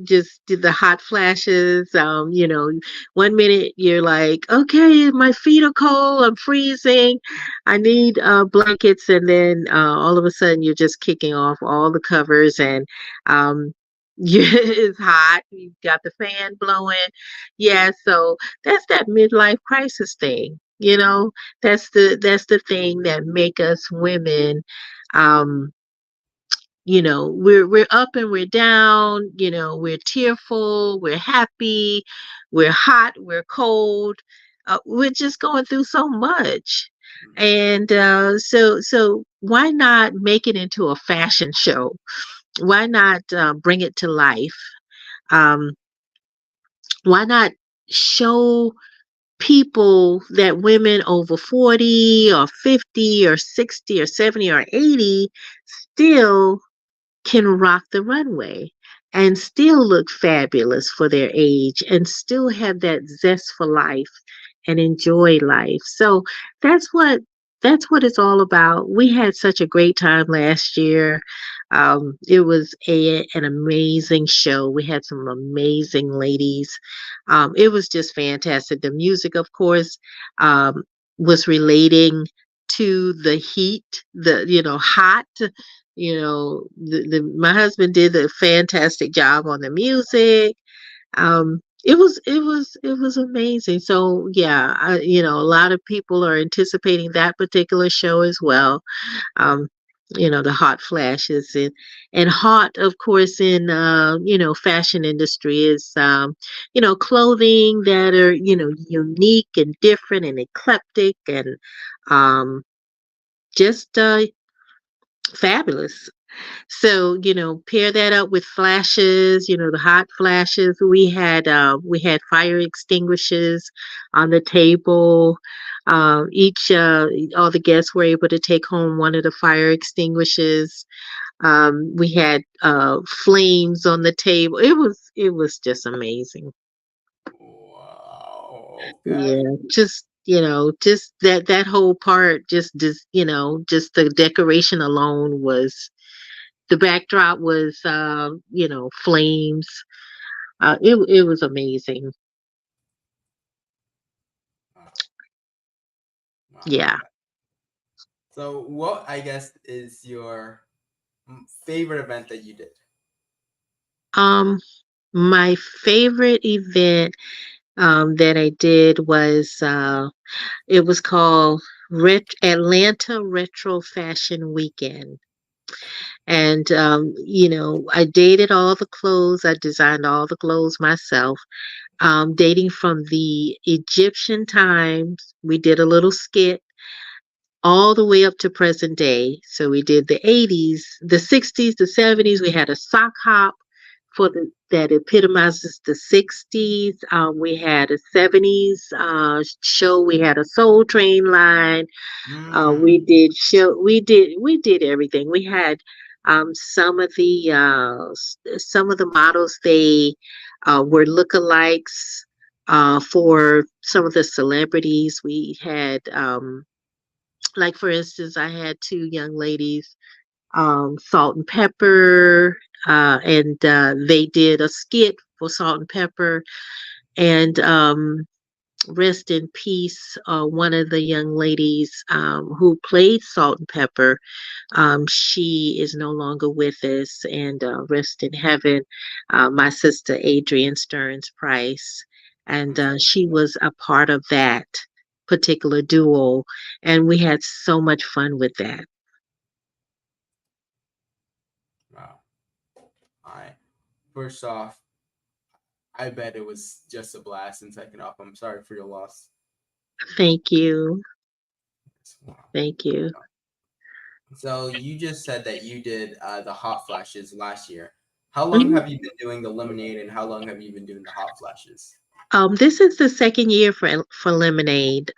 Just the hot flashes. 1 minute you're like, okay, my feet are cold, I'm freezing, I need blankets, and then all of a sudden you're just kicking off all the covers, and um, it's hot. You've got the fan blowing. Yeah, so that's that midlife crisis thing. That's the thing that make us women. Um, we're up and we're down. We're tearful, we're happy, we're hot, we're cold. We're just going through so much, and so why not make it into a fashion show? Why not bring it to life? um, why not show people that women over 40 or 50 or 60 or 70 or 80 still can rock the runway and still look fabulous for their age and still have that zest for life and enjoy life. So that's what that's what it's all about. We had such a great time last year. It was an amazing show. We had some amazing ladies. It was just fantastic. The music, of course, um, was relating to the heat, the hot. My husband did a fantastic job on the music. It was amazing. So yeah, a lot of people are anticipating that particular show as well. Um, the hot flashes, and hot, of course, in fashion industry is clothing that are unique and different and eclectic and um, just fabulous. So, pair that up with flashes, the hot flashes. We had fire extinguishers on the table. Each All the guests were able to take home one of the fire extinguishers. We had flames on the table. It was just amazing. Wow. Okay. Yeah, just that whole part, just the decoration alone was the backdrop was, flames. It was amazing. Wow. Wow. Yeah. So, what I guess is your favorite event that you did? Um, my favorite event that I did was it was called Atlanta Retro Fashion Weekend. And I dated all the clothes. I designed all the clothes myself. Dating from the Egyptian times. We did a little skit all the way up to present day. So we did the 80s, the 60s, the 70s. We had a sock hop for the that epitomizes the 60s. We had a 70s show. We had a Soul Train line. Mm, We did everything. We had some of the models. They were lookalikes for some of the celebrities. We had like for instance, I had two young ladies, Salt and Pepper, and they did a skit for Salt and Pepper, and rest in peace, one of the young ladies who played Salt and Pepper, she is no longer with us, and rest in heaven, my sister Adrienne Stearns Price, and I'm sorry. she was a part of that particular duo, and we had so much fun with that. Wow. I First off, I bet it was just a blast. And second off, I'm sorry for your loss. Thank you. Wow. Thank you. So you just said that you did the hot flashes last year. How long Mhm. have you been doing the lemonade, and how long have you been doing the hot flashes? This is the second year for Lemonade.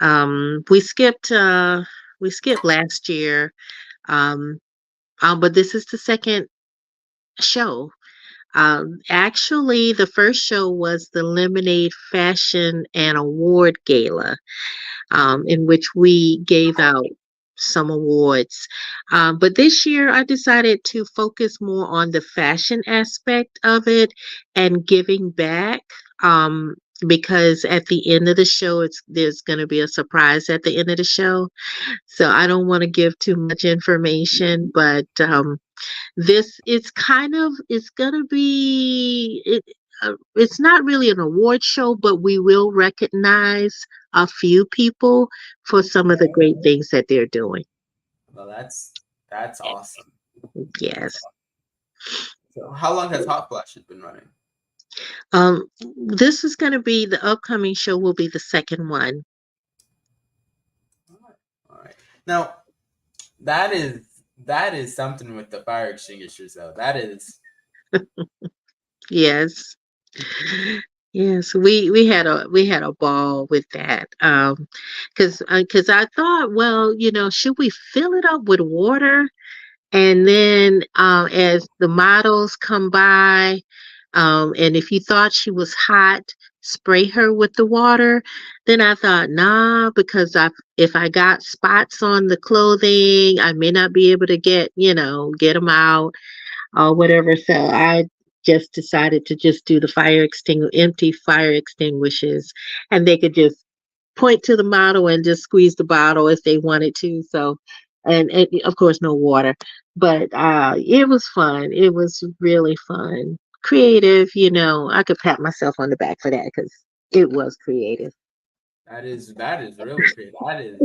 We skipped last year, um, but this is the second show. Actually, the first show was the Lemonade Fashion and Award Gala, in which we gave out some awards. But this year, I decided to focus more on the fashion aspect of it and giving back. Um, because at the end of the show, there's going to be a surprise at the end of the show. So I don't want to give too much information, but this it's kind of it's gonna be it's not really an award show, but we will recognize a few people for some of the Okay. great things that they're doing. Well, that's awesome. That's Yes. awesome. So how long has hot flashes been running? This is gonna be the upcoming show will be the second one. All right. All right. Now that is that is something with the fire extinguishers, though. That is Yes. Yes, we had a ball with that. Because I thought, well, should we fill it up with water? And then as the models come by, and if you thought she was hot, spray her with the water. Then I thought, nah, because if I got spots on the clothing, I may not be able to get them out or whatever. So I just decided to just do the empty fire extinguishers, and they could just point to the model and just squeeze the bottle if they wanted to. So, and of course, no water. But it was fun. It was really fun. Creative, I could pat myself on the back for that because it was creative. that is really great. That is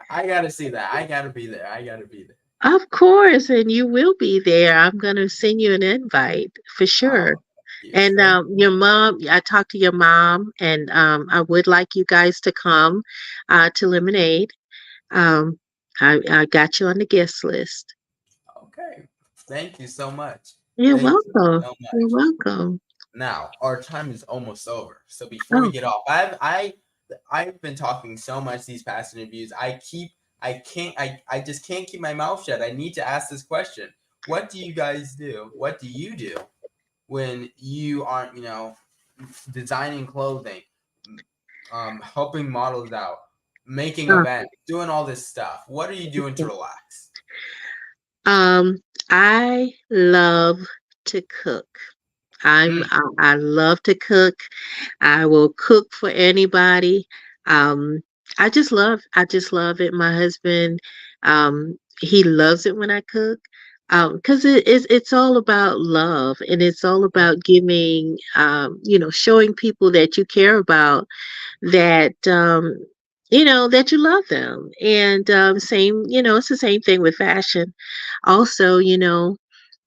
I gotta see that. I gotta be there. I gotta be there. Of course, and you will be there. I'm going to send you an invite for sure. Oh, yes, And thank your mom, I talked to your mom, and I would like you guys to come to Lemonade. Um, I got you on the guest list. you. Okay. Thank you so much. You're Thank you welcome. so You're much. welcome. Now, our time is almost over. So before we Oh, get off, I've been talking so much these past interviews. I just can't keep my mouth shut. I need to ask this question. What do you guys do? What do you do when you aren't, designing clothing, helping models out, making uh, events, doing all this stuff? What are you doing to okay. relax? Um, I love to cook. Mm, I love to cook. I will cook for anybody. Um, I just love it. My husband, he loves it when I cook. Because it's all about love, and it's all about giving, showing people that you care about, that that you love them. And it's the same thing with fashion. Also,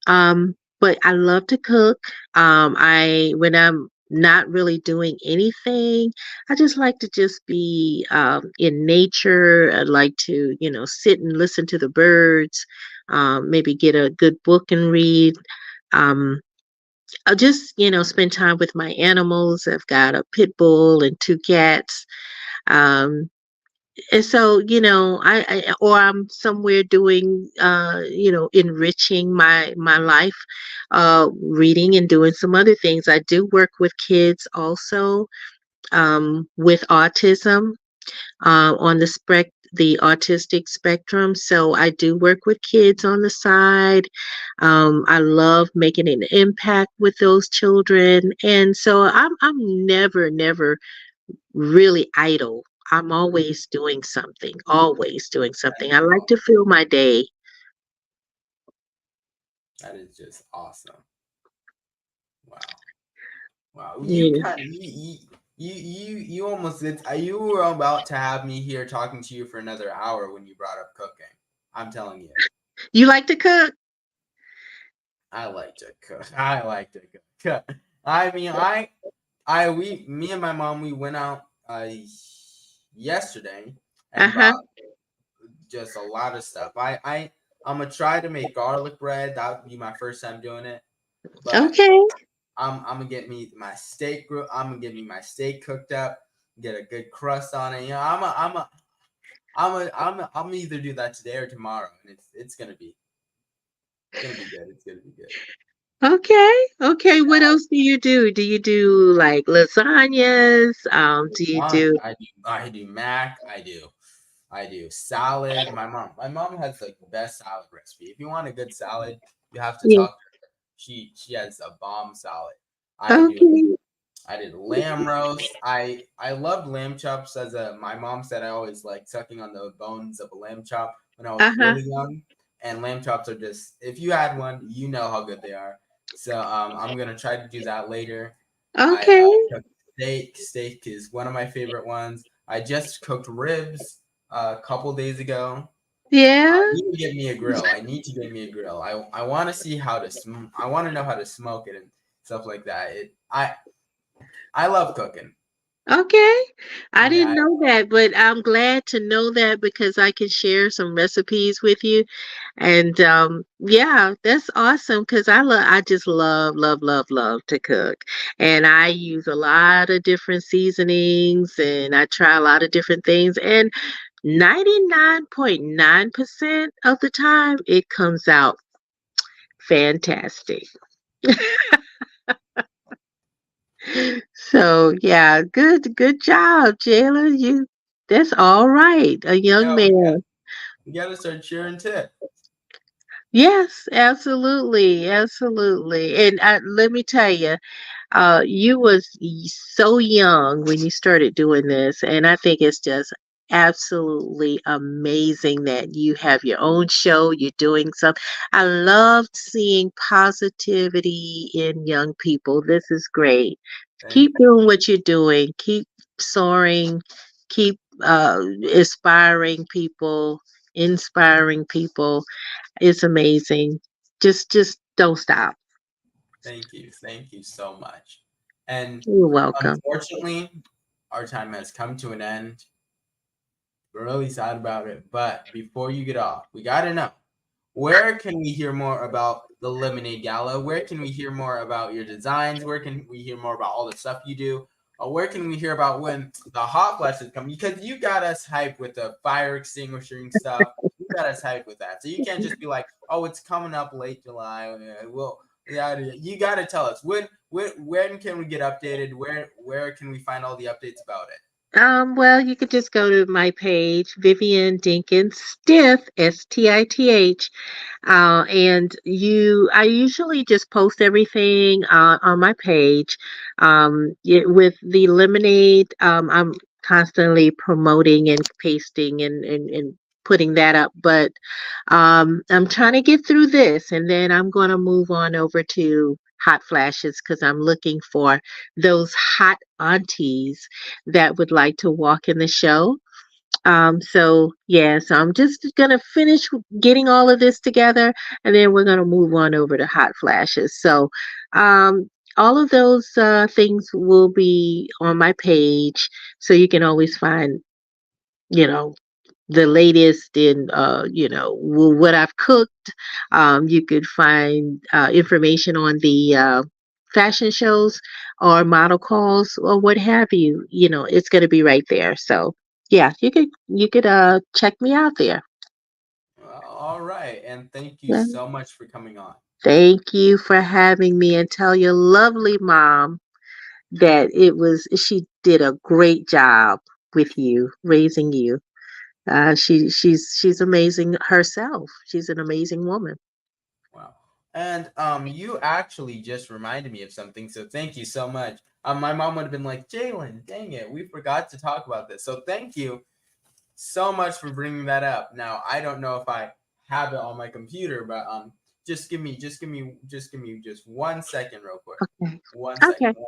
but I love to cook. I When I'm not really doing anything, I just like to just be in nature. I like to, sit and listen to the birds, maybe get a good book and read. Um, I'll just, spend time with my animals. I've got a pit bull and two cats. Um, and so, or I'm somewhere doing, enriching my life, reading and doing some other things. I do work with kids also, with autism, on the autistic spectrum. So I do work with kids on the side. I love making an impact with those children, and so I'm never really idle. I'm always doing something. Always doing That something. is I like to awesome. fill my day. That is just awesome. Wow. Wow. You Yeah. kind you almost you were about to have me here talking to you for another hour when you brought up cooking. I'm telling you. You like to cook? I like to cook. I like to cook. I mean, me and my mom, we went out yesterday Uh and huh. bought just a lot of stuff. I'm gonna try to make garlic bread. That would be my first time doing it. But Okay. I'm gonna get me my steak. I'm gonna get me my steak cooked up. Get a good crust on it. I'm either do that today or tomorrow, and it's gonna be good. It's gonna be good. Okay. Okay. What else do you do? Do you do like lasagnas? Do you Fine. do? I do mac. I do salad. My mom has like the best salad recipe. If you want a good salad, you have to Yeah. talk to her. She has a bomb salad. I do Okay. I did lamb roast. I loved lamb chops as a my mom said I always like sucking on the bones of a lamb chop when I Uh was huh. really young. And lamb chops are just if you had one, you know how good they are. So I'm gonna try to do that later. I Okay. cooked steak. Steak is one of my favorite ones. I just cooked ribs a couple days ago. I Yeah. need to get me a grill. I need to get me a grill. I want to see how to I want to know how to smoke it and stuff like that. I love cooking. Okay. I didn't Yeah, know that, but I'm glad to know that because I can share some recipes with you. And yeah, that's awesome because I just love to cook. And I use a lot of different seasonings and I try a lot of different things. And 99.9% of the time it comes out fantastic. So yeah, good job, Jalen. That's all right. A young yeah, man. we got to start cheering too. Yes, absolutely, absolutely. And let me tell you, you was so young when you started doing this, and I think it's just absolutely amazing that you have your own show. You're doing some. I love seeing positivity in young people. This is great. Thank Keep doing what you're doing. Keep soaring. Keep inspiring people. Inspiring people. It's amazing. Just don't stop. thank you so much. And You're welcome. unfortunately, our time has come to an end. We're really sad about it. But before you get off, we got to know where can we hear more about the Lemonade Gala? Where can we hear more about your designs? Where can we hear more about all the stuff you do? Or where can we hear about when the hot flashes come? Because you got us hyped with the fire extinguishing stuff. You got us hyped with that. So you can't just be like, "Oh, it's coming up late July." Well, yeah, you got to tell us when can we get updated? Where can we find all the updates about it? Well, you could just go to my page, Vivian Dinkins-Stith, Stith, and I usually just post everything on my page. With the lemonade, I'm constantly promoting and pasting and putting that up. But I'm trying to get through this, and then I'm going to move on over to hot flashes because I'm looking for those hot aunties that would like to walk in the show. So yeah, so I'm just gonna finish getting all of this together, and then we're gonna move on over to hot flashes. So, all of those things will be on my page, so you can always find, you know, the latest in, what I've cooked. You could find information on the fashion shows or model calls or what have you, it's going to be right there. So yeah, you could check me out there. Well, all right. And thank you Yeah. so much for coming on. Thank you for having me, and tell your lovely mom that she did a great job with you, raising you. She's amazing herself. She's an amazing woman. Wow. And you actually just reminded me of something, so thank you so much. My mom would have been like, Jalen, dang it, we forgot to talk about this. So thank you so much for bringing that up. Now I don't know if I have it on my computer, but just 1 second, real quick. Okay. 1 second. Okay.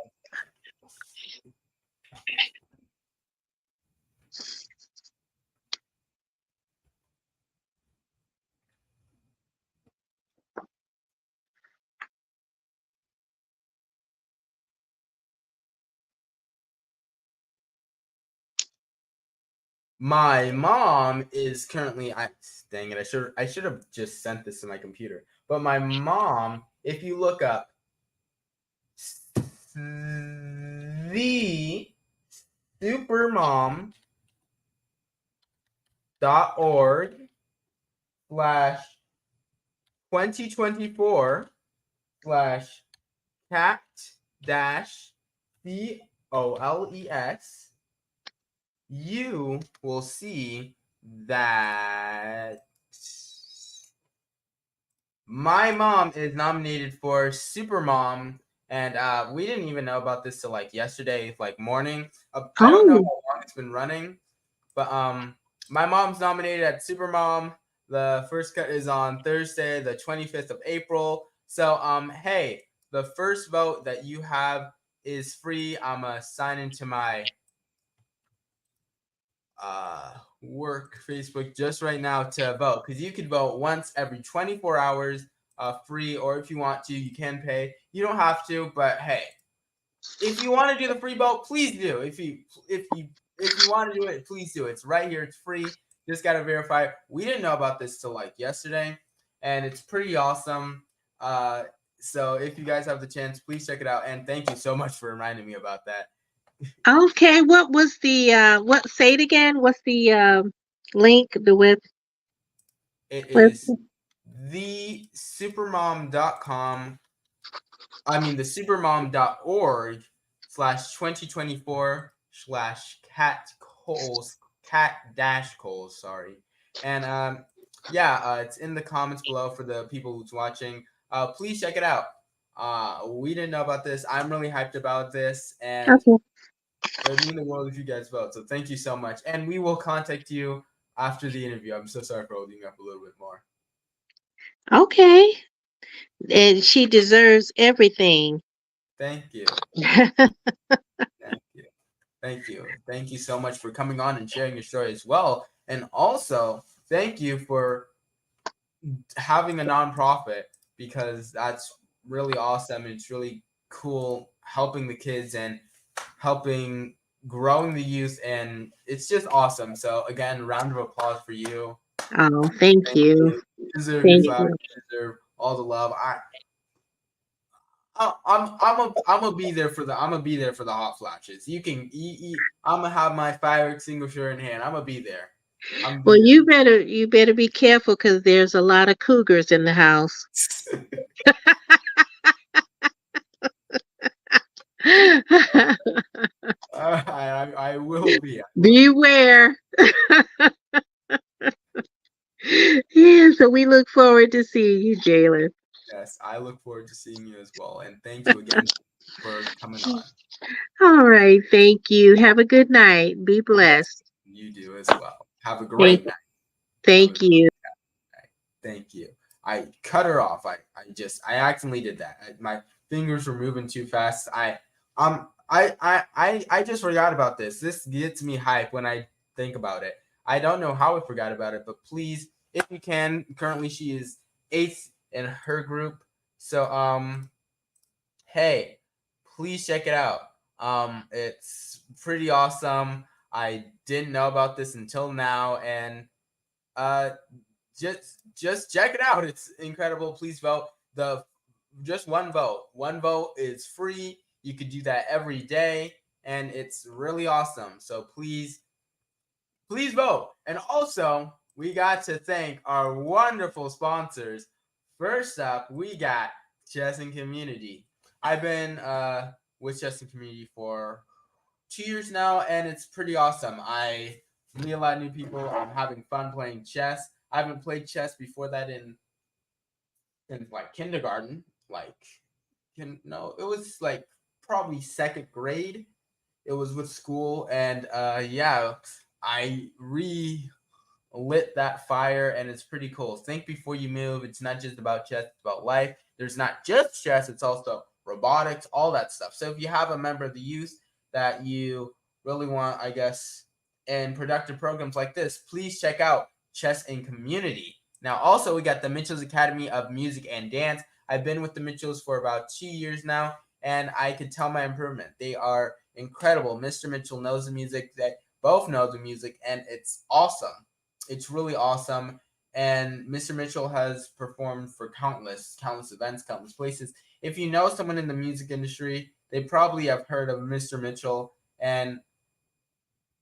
My mom is currently dang it, I should have just sent this to my computer. But my mom, if you look up the supermom.org slash 2024 slash cat dash COLES, you will see that my mom is nominated for Supermom, and we didn't even know about this till like yesterday, like morning. I don't know Oh, how long it's been running, but my mom's nominated at Supermom. The first cut is on Thursday, the 25th of April. So hey, the first vote that you have is free. I'm gonna sign into my work Facebook just right now to vote, because you could vote once every 24 hours, free, or if you want to, you can pay. You don't have to, but hey, if you want to do the free vote, please do. If you want to do it, please do. It's right here. It's free. Just gotta verify. We didn't know about this till like yesterday, and it's pretty awesome. So if you guys have the chance, please check it out. And thank you so much for reminding me about that. okay. What was the what? Say it again. What's the link? The It web? is thesupermom.com. I mean, the supermom.org slash 2024 slash cat dash coals, sorry. And yeah, it's in the comments below for the people who's watching. Please check it out. We didn't know about this. I'm really hyped about this, and Okay. it would mean the world if you guys vote. So thank you so much. And we will contact you after the interview. I'm so sorry for holding you up a little bit more. Okay. And she deserves everything. Thank you. Thank you. Thank you. Thank you so much for coming on and sharing your story as well. And also, thank you for having a nonprofit, because that's really awesome. And it's really cool helping the kids and helping growing the youth. And it's just awesome. So, again, round of applause for you. Oh, thank Thank you. you. You deserve your Thank flowers. you. You deserve all the love. I'm gonna be there for the hot flashes. You can I'm gonna have my fire extinguisher in hand. I'm gonna be there. I'm Well, gonna be you better be careful because there's a lot of cougars in the house. there. I will be. I will be. Beware. Yeah, so we look forward to seeing you, Jalen. Yes, I look forward to seeing you as well. And thank you again for coming on. All right, thank you. Have a good night. Be Yes, blessed. you do as well. Have a Thank, great night. Have a thank great you. night. Thank you. I cut her off. I accidentally did that. My fingers were moving too fast. I just forgot about this. This gets me hype when I think about it. I don't know how I forgot about it, but please, if you can, currently she is 8th in her group. So hey, please check it out. It's pretty awesome. I didn't know about this until now, and uh just check it out. It's incredible. Please vote. The just one vote. One vote is free. You could do that every day, and it's really awesome. So please vote. And also, we got to thank our wonderful sponsors. First up, we got Chess and Community. I've been with Chess and Community for 2 years now, and it's pretty awesome. I meet a lot of new people. I'm having fun playing chess. I haven't played chess before that in like kindergarten. Like, no, it was like probably second grade. It was with school, and yeah, I relit that fire, and it's pretty cool. Think before you move. It's not just about chess; it's about life. There's not just chess; it's also robotics, all that stuff. So if you have a member of the youth that you really want, I guess, in productive programs like this, please check out Chess and Community. Now, also, we got the Mitchell's Academy of Music and Dance. I've been with the Mitchells for about 2 years now, and I could tell my improvement. They are incredible. Mr. Mitchell knows the music. They both know the music, and it's awesome. It's really awesome. And Mr. Mitchell has performed for countless events, countless places. If you know someone in the music industry, they probably have heard of Mr. Mitchell, and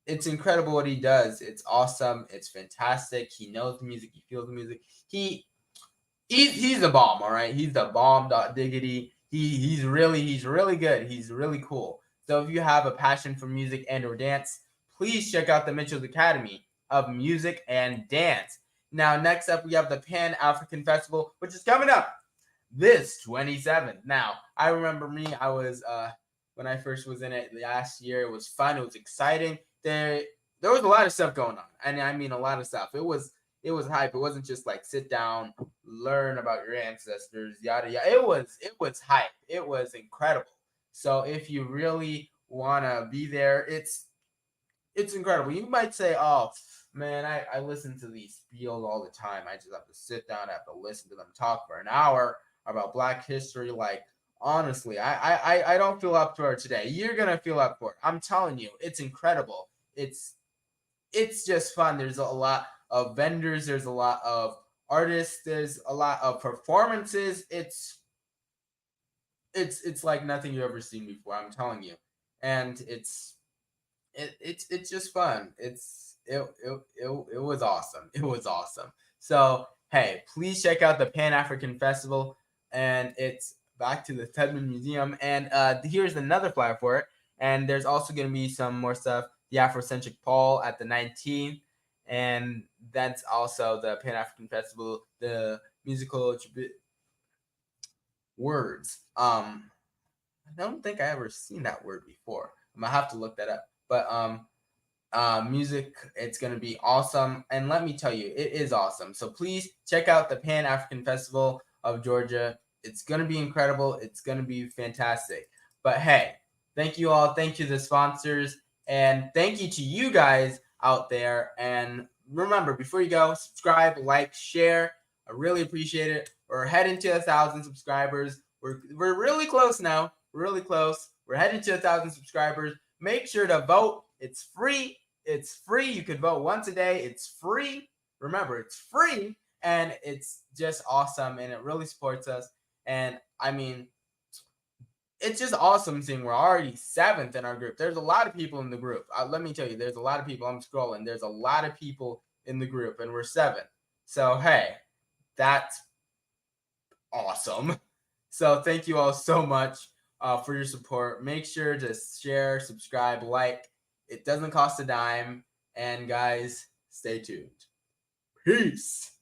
it's incredible what he does. It's awesome. It's fantastic. He knows the music. He feels the music. He's the bomb. All right, he's the bomb. Dot diggity. He's really good. He's really cool. So if you have a passion for music and or dance, please check out the Mitchell's Academy of Music and Dance. Now, next up, we have the Pan African Festival, which is coming up this 27th. Now, I remember I was when I first was in it last year. It was fun. It was exciting. There was a lot of stuff going on, and I mean a lot of stuff. It was hype. It wasn't just like sit down, learn about your ancestors, yada yada. It was hype. It was incredible. So if you really wanna be there, it's incredible. You might say, "Oh man, I listen to these spiels all the time. I just have to sit down, I have to listen to them talk for an hour about Black history." Like honestly, I don't feel up for it today. You're gonna feel up for it. I'm telling you, it's incredible. It's just fun. There's a lot of vendors. There's a lot of artists. There's a lot of performances. It's like nothing you've ever seen before. I'm telling you, and it's just fun. It was awesome. It was awesome. So hey, please check out the Pan African Festival, and it's back to the Tubman Museum. And here's another flyer for it. And there's also going to be some more stuff. The Afrocentric Paul at the 19th, and that's also the Pan African Festival. The musical words. I don't think I ever seen that word before. I'm gonna have to look that up. But music, it's gonna be awesome. And let me tell you, it is awesome. So please check out the Pan African Festival of Georgia. It's gonna be incredible. It's gonna be fantastic. But hey, thank you all. Thank you to the sponsors, and thank you to you guys out there. And remember, before you go, subscribe, like, share. I really appreciate it. We're heading to 1,000 subscribers. We're really close now. Really close. We're heading to 1,000 subscribers. Make sure to vote. It's free. It's free. You can vote once a day. It's free. Remember, it's free, and it's just awesome, and it really supports us. And I mean, it's just awesome seeing we're already 7th in our group. There's a lot of people in the group. Let me tell you, there's a lot of people. I'm scrolling. There's a lot of people in the group, and we're 7th. So hey, that's awesome. So thank you all so much for your support. Make sure to share, subscribe, like. It doesn't cost a dime. And guys, stay tuned. Peace.